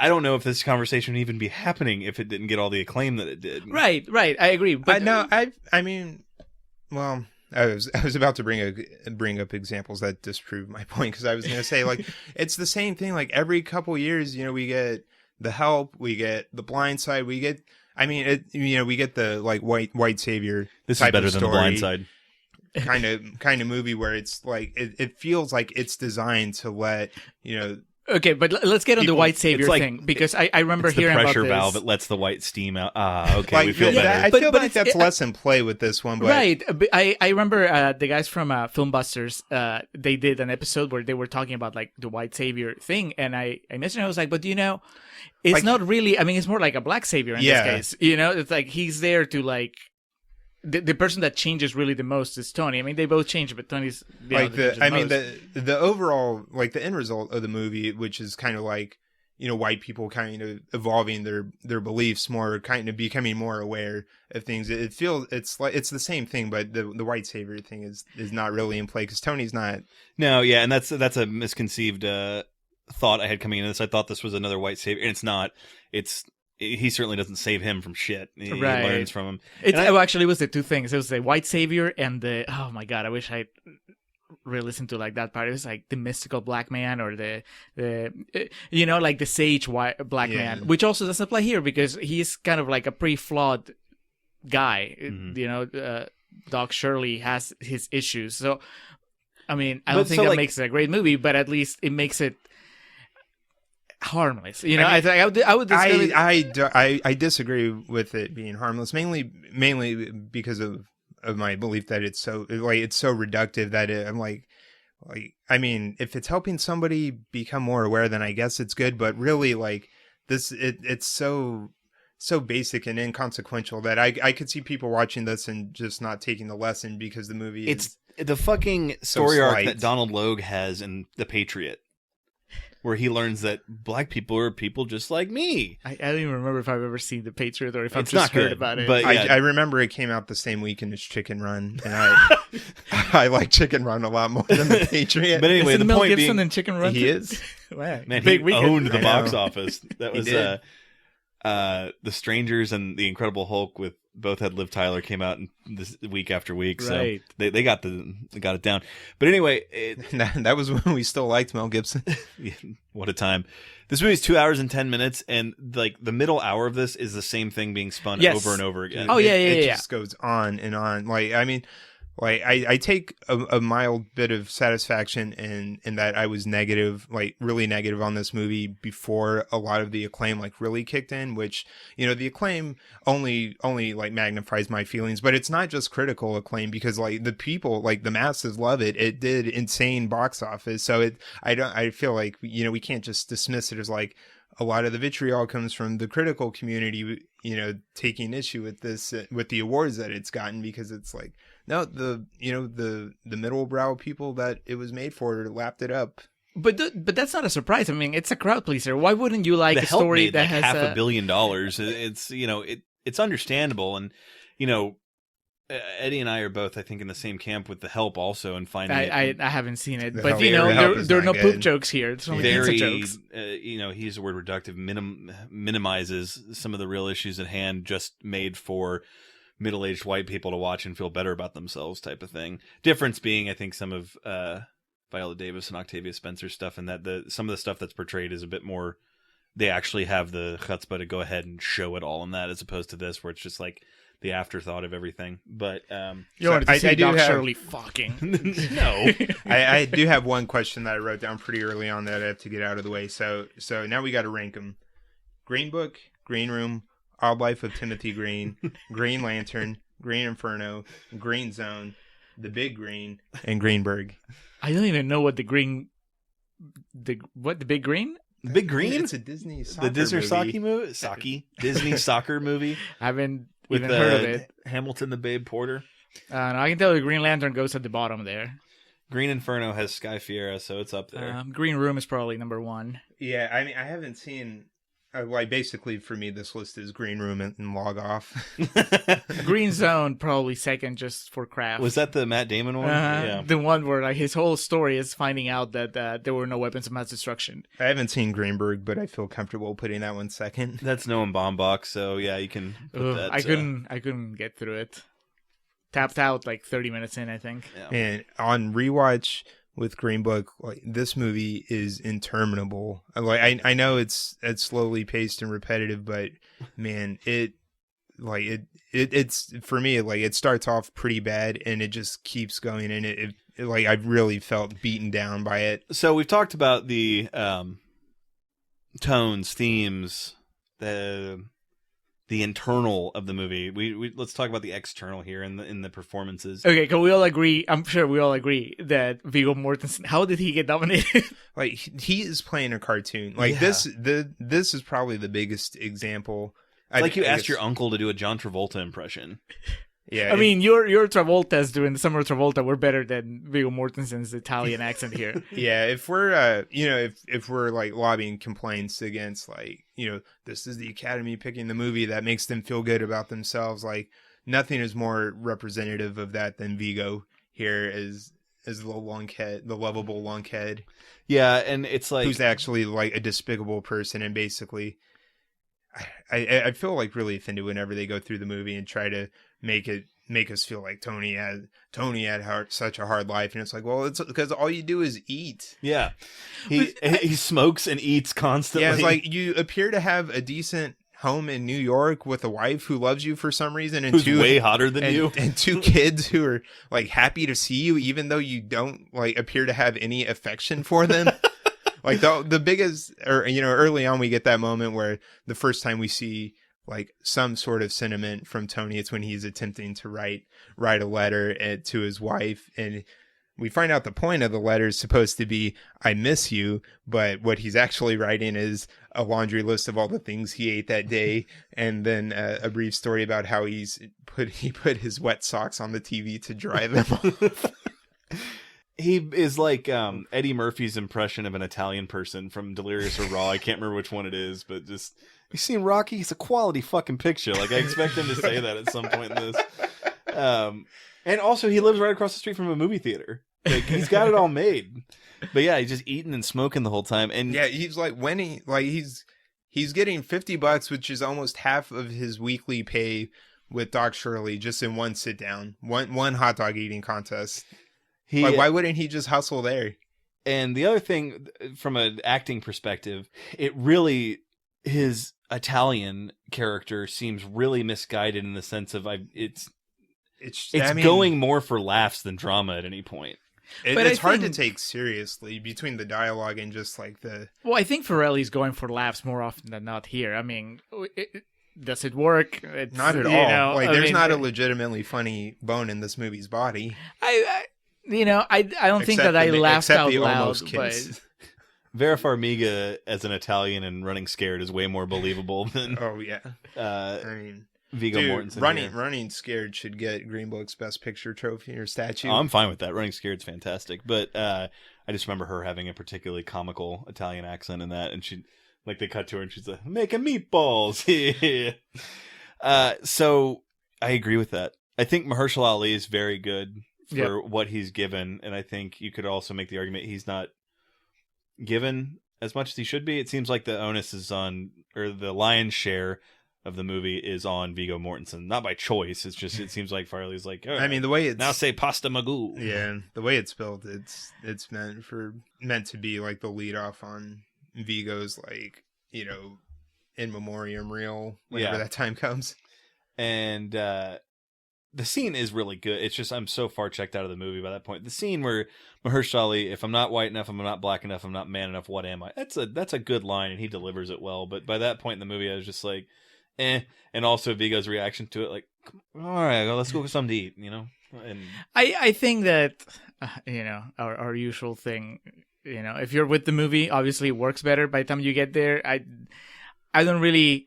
I don't know if this conversation would even be happening if it didn't get all the acclaim that it did. Right. I agree. But I mean, well, I was about to bring up examples that disprove my point, because I was going to say, like, it's the same thing. Like, every couple years, you know, we get The Help, we get The Blind Side, we get. I mean, we get the like white savior. This type is better of than story, The Blind Side. kind of movie where it's like it feels like it's designed to let, you know. Okay, but let's get on the white savior like, thing, because I remember it's the hearing about pressure this. valve. It lets the white steam out. Okay, Like, we feel better. I feel But like that's less in play with this one. But Right. I remember the guys from Filmbusters, they did an episode where they were talking about like the white savior thing, and I mentioned, I was like, but you know, it's like, not really, I mean, it's more like a black savior in this case. You know, it's like he's there to like, the person that changes really the most is Tony. I mean, they both change, but Tony's like the overall, like, the end result of the movie, which is kind of like, you know, white people kind of evolving their beliefs more, kind of becoming more aware of things. It feels it's like it's the same thing, but the white savior thing is not really in play because Tony's not. No, yeah, and that's a misconceived thought I had coming into this. I thought this was another white savior, and it's not. He certainly doesn't save him from shit. He learns from him. Actually, it was the two things. It was the white savior and the, oh my god, I wish I re-listened to like that part. It was like the mystical black man, or the you know, like the sage black man, which also doesn't apply here because he's kind of like a pretty flawed guy. Mm-hmm. You know, Doc Shirley has his issues. So, I mean, I But don't think so, that like, makes it a great movie, but at least it makes it harmless. You know, I mean, I would describe it. I disagree with it being harmless, mainly because of of my belief that it's so reductive that I'm like, I mean, if it's helping somebody become more aware, then I guess it's good. But really, like it's so basic and inconsequential that I could see people watching this and just not taking the lesson because the movie It's the fucking story so arc slight. that Donald Logue has in The Patriot, where he learns that black people are people just like me. I don't even remember if I've ever seen The Patriot or if I've It's just not heard good, about it. but yeah. I remember it came out the same weekend as Chicken Run, and I like Chicken Run a lot more than The Patriot. But anyway, Isn't the Mel point Gibson being, in Chicken Run? he is. Wow. man, Big he weekend. owned the I box know. office. That He was did. The Strangers and The Incredible Hulk with both had Liv Tyler came out this week after week, so Right. they got it down. But anyway, That was when we still liked Mel Gibson. what a time! This movie is 2 hours and 10 minutes, and like the middle hour of this is the same thing being spun Yes. over and over again. Oh, yeah, It yeah. just goes on and on. Like, I mean, like I take a mild bit of satisfaction in that I was negative, like really negative on this movie before a lot of the acclaim like really kicked in, which, you know, the acclaim only like magnifies my feelings, but it's not just critical acclaim because like the people, like the masses love it. It did insane box office. So I feel like, you know, we can't just dismiss it as like a lot of the vitriol comes from the critical community, you know, taking issue with this, with the awards that it's gotten, because it's like, no, the middlebrow people that it was made for lapped it up. But that's not a surprise. I mean, it's a crowd pleaser. Why wouldn't you like The a Help story made that like has $500 million. It's, you know, it's understandable, and you know, Eddie and I are both, I think, in the same camp with The Help also, and finding it I haven't seen it, The but Help- you know, The Help is there are no not poop good. jokes here. It's only pizza very, jokes. you know, he used the word reductive, minimizes some of the real issues at hand, just made for middle-aged white people to watch and feel better about themselves type of thing. Difference being, I think, some of Viola Davis and Octavia Spencer stuff, and that some of the stuff that's portrayed is a bit more, they actually have the chutzpah to go ahead and show it all in that, as opposed to this, where it's just like the afterthought of everything. But You wanted to I see do Doc have- Shirley fucking. no. I do have one question that I wrote down pretty early on that I have to get out of the way. So now we got to rank them: Green Book, Green Room, Odd Life of Timothy Green, Green Lantern, Green Inferno, Green Zone, The Big Green, and Greenberg. I don't even know what the green, the big green. Big Green? It's a Disney soccer The Disney movie. Disney soccer movie I haven't with even heard of it. Hamilton the Babe Porter. No, I can tell you Green Lantern goes at the bottom there. Green Inferno has Sky Fiera, so it's up there. Green Room is probably number one. Yeah, I mean, I haven't seen. Like, basically, for me, this list is Green Room and Log Off. Green Zone probably second, just for craft. Was that the Matt Damon one? Yeah. The one where like his whole story is finding out that there were no weapons of mass destruction. I haven't seen Greenberg, but I feel comfortable putting that one second. That's Noam Baumbach, so yeah, you can put Ugh, that. I couldn't get through it. Tapped out like 30 minutes in, I think. Yeah. And on rewatch with Green Book, like, this movie is interminable. Like, I know it's slowly paced and repetitive, but man, it's for me, like, it starts off pretty bad and it just keeps going, and it like, I really felt beaten down by it. So we've talked about the tones, themes, the internal of the movie. We let's talk about the external here in the performances. Okay, can we all agree? I'm sure we all agree that Viggo Mortensen. How did he get nominated? Like, he is playing a cartoon. Like, Yeah. this is probably the biggest example. It's like you asked guess- your uncle to do a John Travolta impression. Yeah, I mean, your Travolta's doing Summer Travolta. We're better than Viggo Mortensen's Italian accent here. yeah, if we're if we're like lobbying complaints against, like, this is the Academy picking the movie that makes them feel good about themselves, like, nothing is more representative of that than Vigo here as the lunkhead, the lovable lunkhead, Yeah, and it's like who's actually like a despicable person, and basically I feel like really offended whenever they go through the movie and try to make us feel like Tony had such a hard life, and it's like, well, it's because all you do is eat. yeah, he smokes and eats constantly. Yeah, it's like, you appear to have a decent home in New York with a wife who loves you for some reason, and who's way hotter than you. and two kids who are like happy to see you, even though you don't like appear to have any affection for them. Like, the biggest, or early on we get that moment where the first time we see like some sort of sentiment from Tony. It's when he's attempting to write a letter to his wife, and we find out the point of the letter is supposed to be "I miss you," but what he's actually writing is a laundry list of all the things he ate that day, and then a brief story about how he put his wet socks on the TV to dry them off. He is like Eddie Murphy's impression of an Italian person from Delirious or Raw. I can't remember which one it is, but just, you seen Rocky? He's a quality fucking picture. Like, I expect him to say that at some point in this. And also, he lives right across the street from a movie theater. Like, he's got it all made. But yeah, he's just eating and smoking the whole time. And yeah, he's like, he's getting $50, which is almost half of his weekly pay with Doc Shirley, just in one sit down, one hot dog eating contest. Like, why wouldn't he just hustle there? And the other thing, from an acting perspective, it really, his Italian character seems really misguided in the sense of it's going more for laughs than drama at any point. It's hard to take seriously between the dialogue and just like the... Well, I think Farrelly's going for laughs more often than not here. I mean, does it work? Not at all. There's not a legitimately funny bone in this movie's body. I don't think that I laughed out loud. But Vera Farmiga as an Italian and running scared is way more believable than... Oh, yeah. I mean... Viggo Mortensen. Running Scared should get Green Book's Best Picture trophy or statue. Oh, I'm fine with that. Running Scared's fantastic. But I just remember her having a particularly comical Italian accent in that. And they cut to her and she's like, making meatballs. So I agree with that. I think Mahershala Ali is very good for what he's given. And I think you could also make the argument he's not given as much as he should be. It seems like the onus is on, or the lion's share of the movie is on Viggo Mortensen, not by choice. It's just, it seems like Farley's like, oh, I mean, the way it's now say pasta magoo. Yeah, the way it's built, it's meant to be like the lead off on Viggo's, like, you know, in memoriam reel whenever that time comes. And the scene is really good. It's just, I'm so far checked out of the movie by that point. The scene where Mahershala Ali, if I'm not white enough, I'm not black enough, I'm not man enough, what am I? That's a good line, and he delivers it well. But by that point in the movie, I was just like, and also Viggo's reaction to it, like, all right, well, let's go get something to eat, you know. And I think that our usual thing, if you're with the movie, obviously it works better by the time you get there. I don't really.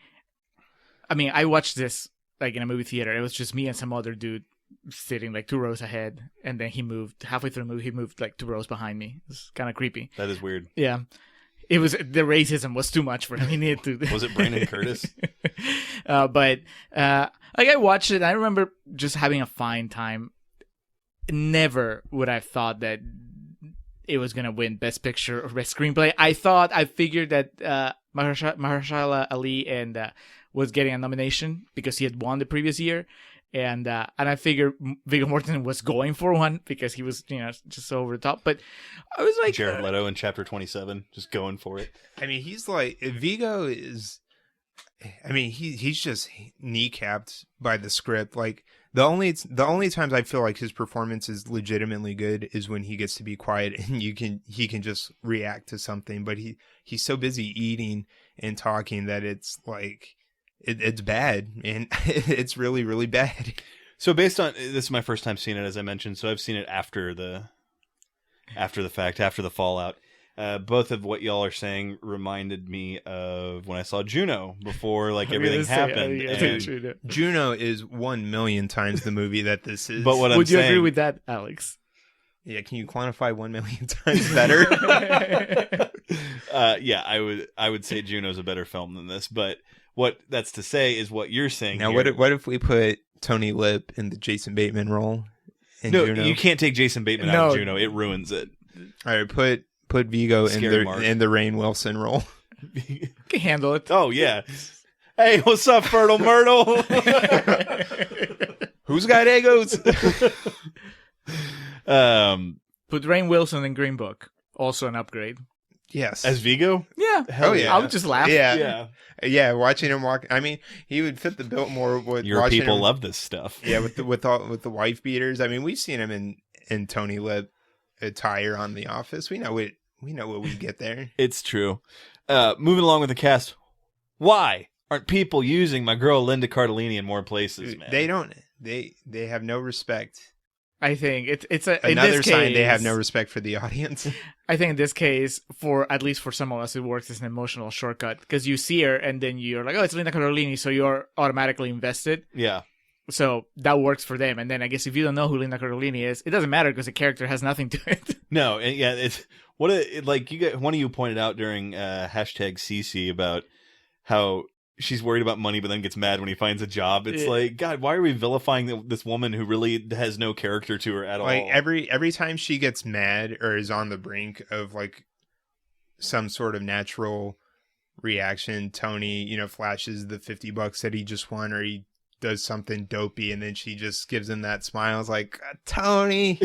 I mean, I watched this like in a movie theater. It was just me and some other dude sitting like 2 rows ahead, and then he moved halfway through the movie. He moved like 2 rows behind me. It's kind of creepy. That is weird. Yeah. It was, the racism was too much for him. He needed to. Was it Brandon Curtis? But I watched it. I remember just having a fine time. Never would I have thought that it was gonna win Best Picture or Best Screenplay. I figured that Mahershala Ali was getting a nomination because he had won the previous year. And I figured Viggo Mortensen was going for one because he was, just so over the top. But I was like, Jared Leto in Chapter 27, just going for it. I mean, he's like, Viggo is. I mean, he's just kneecapped by the script. Like, the only times I feel like his performance is legitimately good is when he gets to be quiet and he can just react to something. But he's so busy eating and talking that it's like. It's bad, and it's really, really bad. So based on, this is my first time seeing it, as I mentioned, so I've seen it after the fact, after the fallout. Both of what y'all are saying reminded me of when I saw Juno before everything happened. Juno is 1 million times the movie that this is. But would you agree with that, Alex? Yeah, can you quantify 1 million times better? Yeah, I would say Juno's a better film than this, but what that's to say is what you're saying. Now, here. what if we put Tony Lip in the Jason Bateman role? No, Juno? You can't take Jason Bateman out of Juno. It ruins it. All right, put Viggo in the Rainn Wilson role. Can handle it. Oh yeah. Hey, what's up, Fertile Myrtle? Who's got egos? Put Rainn Wilson in Green Book. Also an upgrade. Yes. As Viggo? Yeah. Hell yeah. I would just laugh. Yeah, watching him walk. I mean, he would fit the bill more with your people love this stuff. Yeah, with the wife beaters. I mean, we've seen him in Tony Lip attire on The Office. We know what we get there. It's true. Moving along with the cast. Why aren't people using my girl Linda Cardellini in more places, man? They don't. They have no respect. I think it's a Another in this sign case, they have no respect for the audience. I think in this case, for at least for some of us, it works as an emotional shortcut because you see her and then you're like, oh, it's Linda Cardellini, so you're automatically invested. Yeah. So that works for them. And then I guess if you don't know who Linda Cardellini is, it doesn't matter because the character has nothing to it. No, and yeah, it's like you got one of you pointed out during hashtag CC about how she's worried about money, but then gets mad when he finds a job. It's like, God, why are we vilifying this woman who really has no character to her at all? Like every time she gets mad or is on the brink of like some sort of natural reaction, Tony, flashes the $50 that he just won, or he does something dopey, and then she just gives him that smile. It's like, Tony,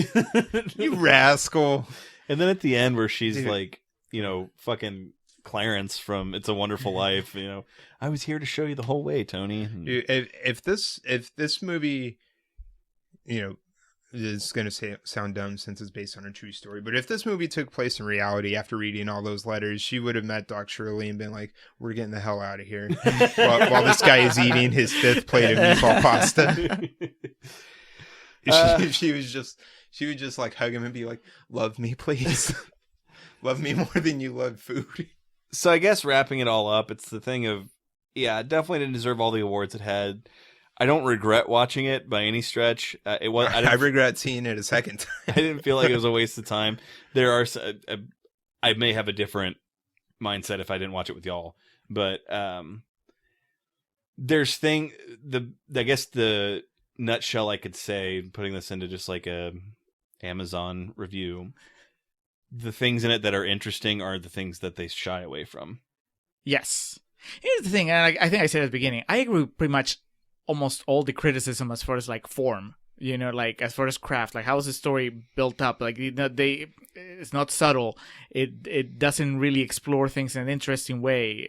you rascal. And then at the end where she's like, fucking Clarence from It's a Wonderful Life, I was here to show you the whole way, Tony. Dude, if this movie, is going to sound dumb since it's based on a true story, but if this movie took place in reality after reading all those letters, she would have met Doc Shirley and been like, we're getting the hell out of here while this guy is eating his 5th plate of meatball pasta. She would just like hug him and be like, love me, please. Love me more than you love food. So I guess wrapping it all up, it's the thing of, it definitely didn't deserve all the awards it had. I don't regret watching it by any stretch. I regret seeing it a second time. I didn't feel like it was a waste of time. There are, I may have a different mindset if I didn't watch it with y'all, but there's I guess the nutshell I could say, putting this into just like a Amazon review, the things in it that are interesting are the things that they shy away from. Yes. Here's the thing, and I think I said at the beginning, I agree with pretty much almost all the criticism as far as like form, like as far as craft, like how is the story built up? Like, it's not subtle. It doesn't really explore things in an interesting way.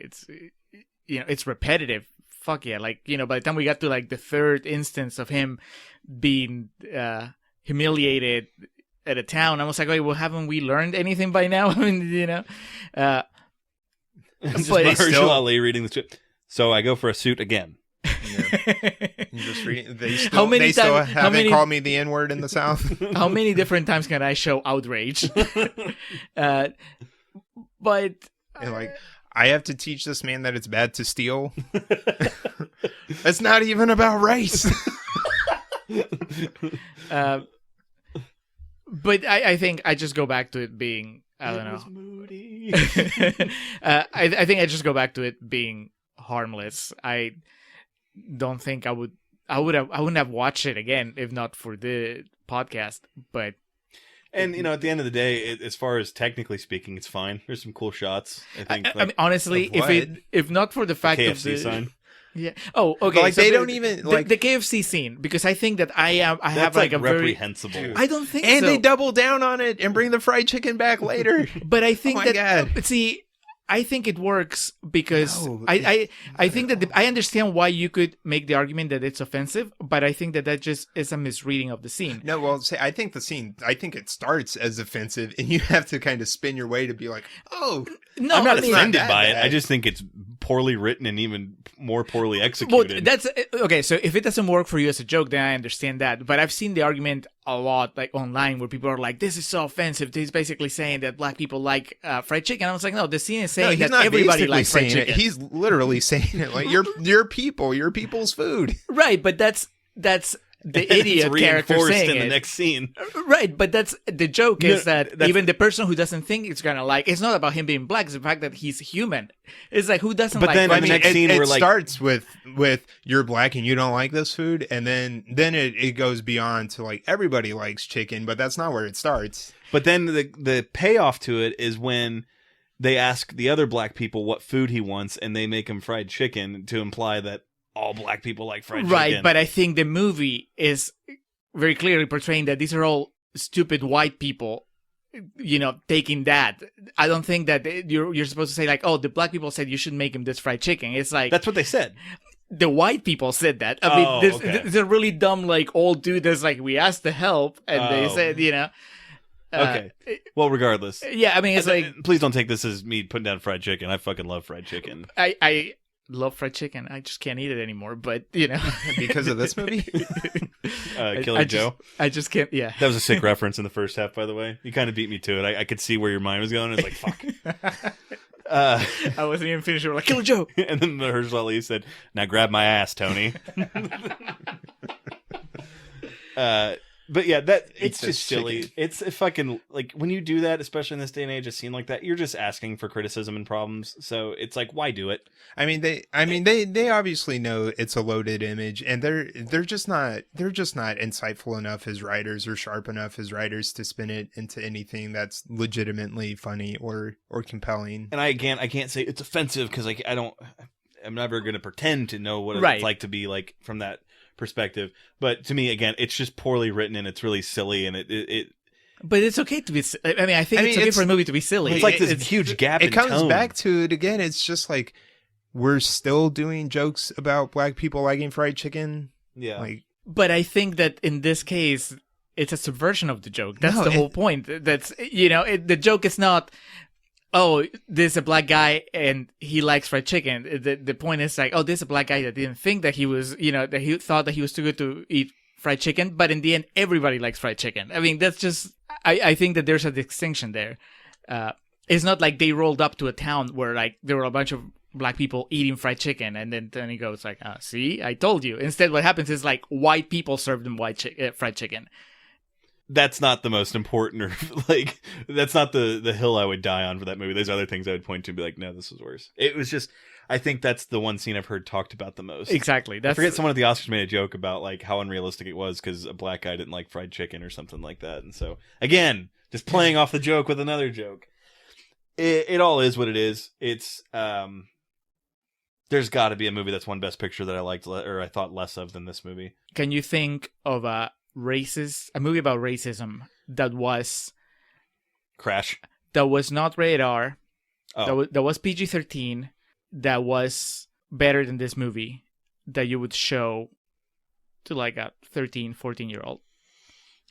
It's repetitive. Fuck yeah. Like, by the time we got to like the 3rd instance of him being humiliated at a town, I was like, wait, well, haven't we learned anything by now? I mean, Just but Mahershala Ali reading the script. So I go for a suit again. Just reading. They still haven't called me the N-word in the South. How many different times can I show outrage? But and like, I have to teach this man that it's bad to steal. It's not even about race. But I think I just go back to it being, I don't know. Moody. I think I just go back to it being harmless. I don't think I wouldn't have watched it again if not for the podcast. But at the end of the day, as far as technically speaking, it's fine. There's some cool shots. I think. I mean, honestly, if not for the fact of KFC sign. Yeah. Oh, okay. Like, so they don't even like the KFC scene, because I think that I have like a reprehensible. very. I don't think and so. they double down on it and bring the fried chicken back later. But I think God. See, I think it works because I think that I understand why you could make the argument that it's offensive, but I think that just is a misreading of the scene. No, well, I think it starts as offensive, and you have to kind of spin your way to be like, oh, no, I'm not I mean, offended not by it. bad. I just think it's poorly written and even more poorly executed. Well, that's okay. So if it doesn't work for you as a joke, then I understand that. But I've seen the argument a lot, like online, where people are like, "This is so offensive." He's basically saying that black people like fried chicken. I was like, "No, the scene is saying that everybody likes fried chicken." He's literally saying it like your people's food. Right, but that's the idiot character saying in the it. next scene. Right, but that's the joke is that even the person who doesn't think it's gonna like, it's not about him being black, it's the fact that he's human. It's like, who doesn't But like then fried in the chicken? next scene, it we're like, starts with you're black and you don't like this food, and then it goes beyond to like everybody likes chicken, but that's not where it starts. But then the payoff to it is when they ask the other black people what food he wants, and they make him fried chicken to imply that all black people like fried chicken. Right, but I think the movie is very clearly portraying that these are all stupid white people, taking that. I don't think that you're supposed to say like, oh, the black people said you should make him this fried chicken. It's like, that's what they said. the white people said that. I mean, okay. there's a really dumb like old dude that's like, we asked to help, and they said, Okay. Well, regardless. Yeah, I mean, it's like, please don't take this as me putting down fried chicken. I fucking love fried chicken. I love fried chicken. I just can't eat it anymore. But Because of this movie? Killer Joe. I just can't. Yeah, That was a sick reference in the first half, by the way. You kind of beat me to it. I could see where your mind was going. It's like, fuck. I wasn't even finished. We're like, Killer Joe. And then the Herschel Ali said, "Now grab my ass, Tony." But yeah, it's just silly. chicken. It's a fucking, like, when you do that, especially in this day and age, a scene like that, you're just asking for criticism and problems. So it's like, why do it? I mean, they obviously know it's a loaded image, and they're just not insightful enough as writers or sharp enough as writers to spin it into anything that's legitimately funny or compelling. And I can't say it's offensive because I'm never going to pretend to know what Right. it's like to be like from that perspective. But to me, again, it's just poorly written and it's really silly, and it But it's okay to be. I think it's okay for a movie to be silly. it's like this huge gap. It in comes tone. back to it again. It's just like we're still doing jokes about black people liking fried chicken. Yeah. Like, But I think that in this case, it's a subversion of the joke. That's No, the whole point. That's the joke is not, oh, this is a black guy and he likes fried chicken. The point is like, oh, this is a black guy that didn't think that he was, that he thought that he was too good to eat fried chicken. But in the end, everybody likes fried chicken. I mean, that's just, I think that there's a distinction there. It's not like they rolled up to a town where like there were a bunch of black people eating fried chicken, and then he goes like, see, I told you. Instead, what happens is like white people serve them fried chicken. That's not the most important, or like that's not the hill I would die on for that movie. There's other things I would point to and be like, no, this was worse. It was just, I think that's the one scene I've heard talked about the most. Exactly. I forget, someone at the Oscars made a joke about like how unrealistic it was because a black guy didn't like fried chicken or something like that. And so again, just playing off the joke with another joke. It all is what it is. It's there's got to be a movie that's won Best Picture that I liked or I thought less of than this movie. Can you think of a movie about racism that was Crash. That was not rated R, Oh. that was PG-13, that was better than this movie, that you would show to like a 13, 14-year-old?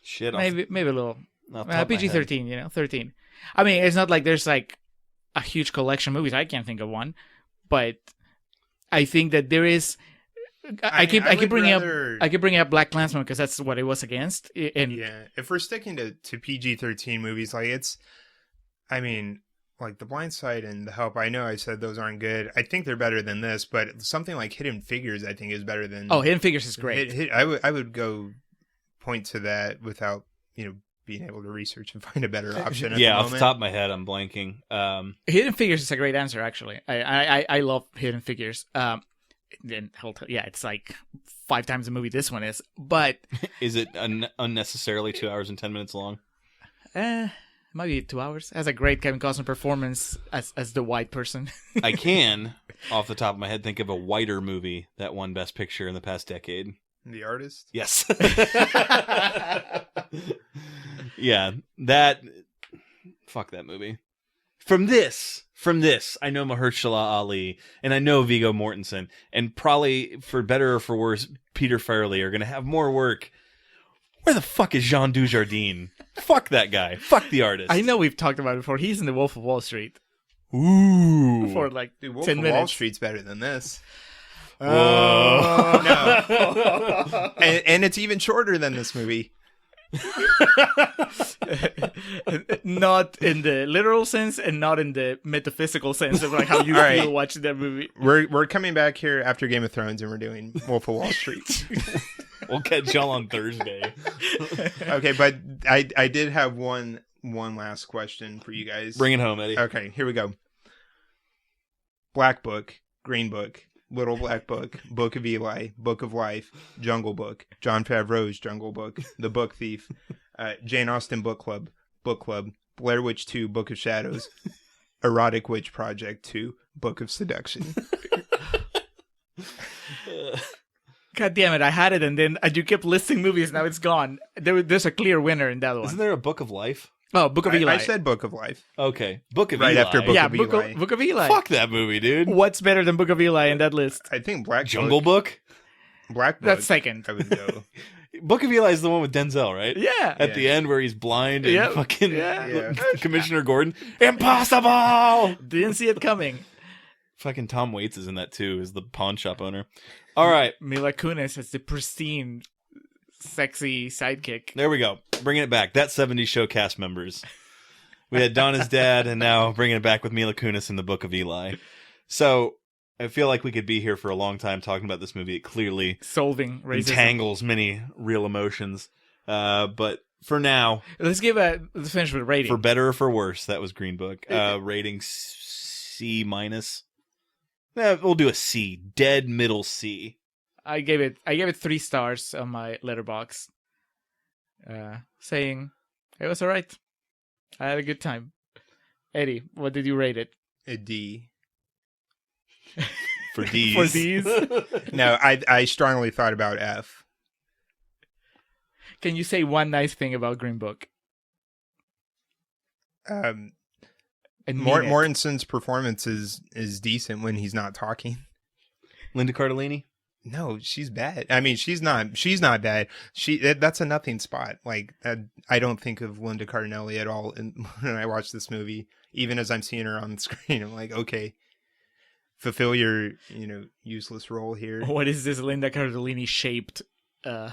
Shit. Maybe a little. Off the top of my head. PG-13, 13. I mean, it's not like there's like a huge collection of movies. I can't think of one, but I think that there is. I keep bringing up Black Klansman because that's what it was against. And yeah, if we're sticking to PG-13 movies, like like The Blind Side and The Help, I know I said those aren't good. I think they're better than this, but something like Hidden Figures, I think, is better than. Oh, Hidden Figures is great. I would go point to that without being able to research and find a better option. Yeah, off the top of my head, I'm blanking. Hidden Figures is a great answer, actually. I love Hidden Figures. Then it's like 5 times the movie this one is. But is it unnecessarily 2 hours and 10 minutes long? It might be 2 hours. It has a great Kevin Costner performance as the white person. I can, off the top of my head, think of a whiter movie that won Best Picture in the past decade. The Artist? Yes. Yeah, fuck that movie. From this, I know Mahershala Ali, and I know Viggo Mortensen, and probably, for better or for worse, Peter Farrelly are going to have more work. Where the fuck is Jean Dujardin? Fuck that guy. Fuck The Artist. I know we've talked about it before. He's in The Wolf of Wall Street. Ooh. For like Dude, Wolf 10 of minutes. Wall Street's better than this. Whoa. No. and it's even shorter than this movie. Not in the literal sense and not in the metaphysical sense of like how you All right. feel watching that movie. We're coming back here after Game of Thrones and we're doing Wolf of Wall Street. We'll catch y'all on Thursday. Okay, but I did have one last question for you guys. Bring it home, Eddie. Okay, here we go. Black Book, Green Book, Little Black Book, Book of Eli, Book of Life, Jungle Book, Jon Favreau's Jungle Book, The Book Thief, Jane Austen Book Club, Blair Witch 2, Book of Shadows, Erotic Witch Project 2, Book of Seduction. God damn it, I had it and then you kept listing movies, now it's gone. There's a clear winner in that one. Isn't there a Book of Life? Oh, Book of Eli. I said Book of Life. Okay. Book of Right Eli. after Book yeah, of Book Eli. of, Book of Eli. Fuck that movie, dude. What's better than Book of Eli in that list? I think Black Jungle Book? Black Book. That's second. I would go. Book of Eli is the one with Denzel, right? Yeah. At the end where he's blind and Yep. fucking Yeah. Yeah. Commissioner Gordon. Impossible! Didn't see it coming. Fucking Tom Waits is in that too, is the pawn shop owner. All right. Mila Kunis as the pristine, sexy sidekick. There we go. Bringing it back. That 70s show cast members. We had Donna's dad, and now bringing it back with Mila Kunis in the Book of Eli. So I feel like we could be here for a long time talking about this movie. It clearly Solving racism. entangles many real emotions. But for now, Let's finish with rating. for better or for worse, that was Green Book. Rating C minus. We'll do a C. Dead middle C. I gave it 3 stars on my letterbox, saying it was alright. I had a good time. Eddie, what did you rate it? A D. For D's. For D's? No, I strongly thought about F. Can you say one nice thing about Green Book? And mean it. Mortensen's performance is decent when he's not talking. Linda Cardellini? No, she's bad. I mean, she's not bad. That's a nothing spot. Like, I don't think of Linda Cardellini at all when I watch this movie. Even as I'm seeing her on the screen, I'm like, okay, fulfill your useless role here. What is this Linda Cardellini shaped Yeah.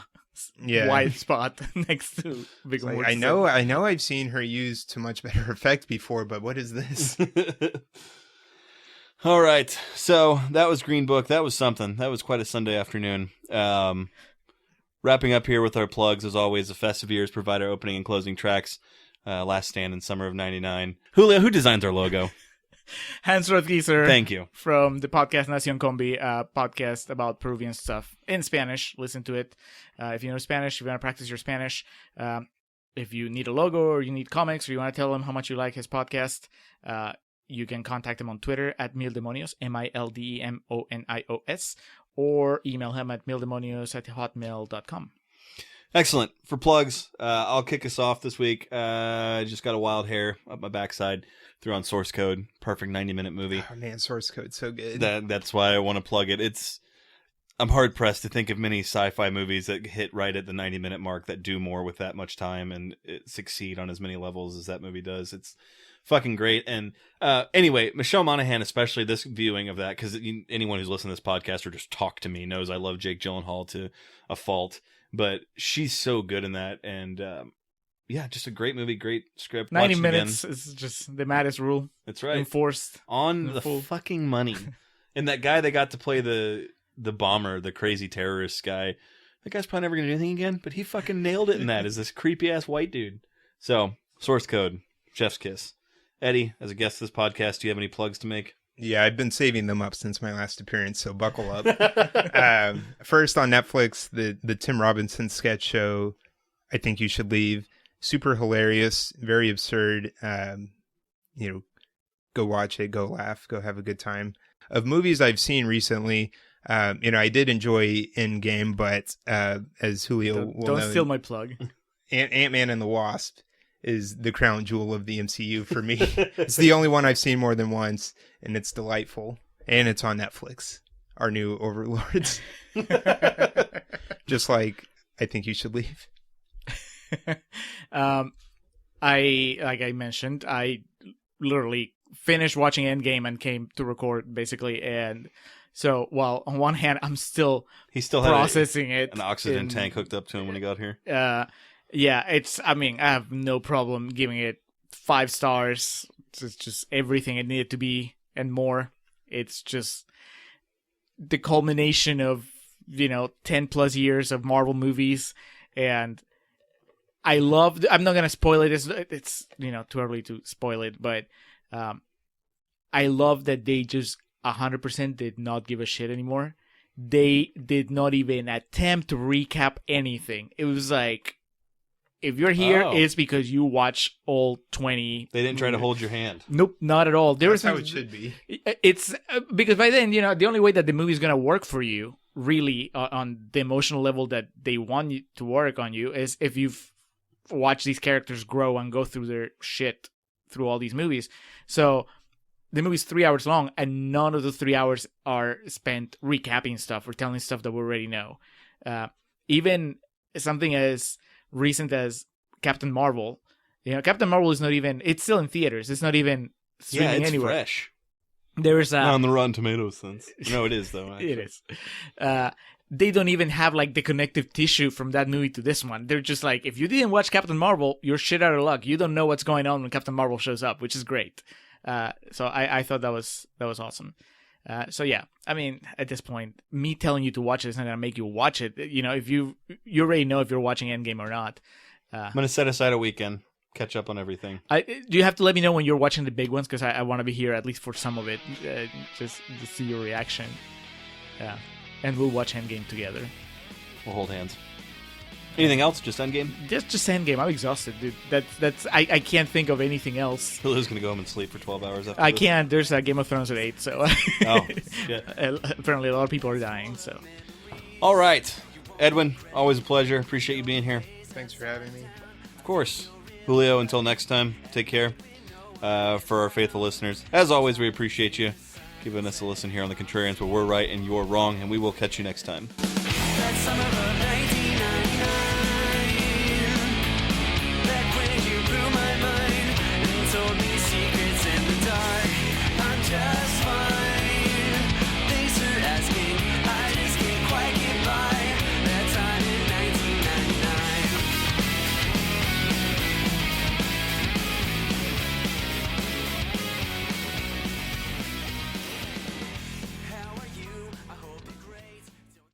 white spot next to Big Like, Mortensen? I know I've seen her used to much better effect before, but what is this? All right. So that was Green Book. That was something. That was quite a Sunday afternoon. Wrapping up here with our plugs, as always, the Festive Years provide our opening and closing tracks. Last Stand in summer of '99. Julio, who designs our logo? Hans Rothgieser. Thank you. From the podcast Nacion Combi, a podcast about Peruvian stuff in Spanish. Listen to it. If you know Spanish, if you want to practice your Spanish, if you need a logo or you need comics or you want to tell him how much you like his podcast, you can contact him on Twitter at Mildemonios, MILDEMONIOS, or email him at mildemonios@hotmail.com. Excellent. For plugs, I'll kick us off this week. I just got a wild hair up my backside. Threw on Source Code. Perfect 90-minute movie. Oh man, Source Code's so good. That's why I want to plug it. I'm hard pressed to think of many sci-fi movies that hit right at the 90-minute mark that do more with that much time and succeed on as many levels as that movie does. It's fucking great. And anyway, Michelle Monaghan, especially this viewing of that, because anyone who's listened to this podcast or just talked to me knows I love Jake Gyllenhaal to a fault. But she's so good in that. And yeah, just a great movie, great script. 90 Watch it minutes again. is just the Maddest rule. That's right. Enforced. On the full. fucking money. And that guy that got to play the bomber, the crazy terrorist guy, that guy's probably never going to do anything again, but he fucking nailed it in that as this creepy-ass white dude. So, Source Code, Chef's Kiss. Eddie, as a guest of this podcast, do you have any plugs to make? Yeah, I've been saving them up since my last appearance, so buckle up. First on Netflix, the Tim Robinson sketch show, I Think You Should Leave. Super hilarious, very absurd. Go watch it, go laugh, go have a good time. Of movies I've seen recently, I did enjoy Endgame, but as Julio will Don't know, steal my plug. Ant-Man and the Wasp is the crown jewel of the MCU for me. It's the only one I've seen more than once, and it's delightful. And it's on Netflix, our new overlords. Just like I Think You Should Leave. Like I mentioned, I literally finished watching Endgame and came to record basically, and so while on one hand I'm still He still processing it, an oxygen tank hooked up to him when he got here. Yeah, I have no problem giving it 5 stars. It's just everything it needed to be and more. It's just the culmination of 10 plus years of Marvel movies, and I'm not gonna spoil it. It's too early to spoil it, but I love that they just 100% did not give a shit anymore. They did not even attempt to recap anything. It was like, if you're here, it's because you watch all 20. They didn't try to hold your hand. Nope, not at all. That's how it should be. It's because by then, the only way that the movie is going to work for you, really, on the emotional level that they want you to work on you, is if you've watched these characters grow and go through their shit through all these movies. So the movie's 3 hours long, and none of the 3 hours are spent recapping stuff or telling stuff that we already know. Even something as recent as Captain Marvel. Captain Marvel is not even, it's still in theaters. It's not even streaming it's anywhere. fresh. There's Not on the Rotten Tomatoes sense. No, it is though. Actually. It is. They don't even have like the connective tissue from that movie to this one. They're just like, if you didn't watch Captain Marvel, you're shit out of luck. You don't know what's going on when Captain Marvel shows up, which is great. So I thought that was awesome. So yeah, I mean, at this point, me telling you to watch it is not gonna make you watch it. You know, if you already know if you're watching Endgame or not. I'm gonna set aside a weekend, catch up on everything. Do you have to let me know when you're watching the big ones, because I want to be here at least for some of it, just to see your reaction. Yeah, and we'll watch Endgame together. We'll hold hands. Anything else? Just Endgame? Just Endgame. I'm exhausted, dude. That's I can't think of anything else. Julio's gonna go home and sleep for 12 hours after I this. can't. There's a Game of Thrones at 8, so Oh, shit. apparently a lot of people are dying. So All right, Edwin. Always a pleasure. Appreciate you being here. Thanks for having me. Of course, Julio. Until next time, take care. For our faithful listeners, as always, we appreciate you giving us a listen here on the Contrarians, where we're right and you're wrong, and we will catch you next time. That son of a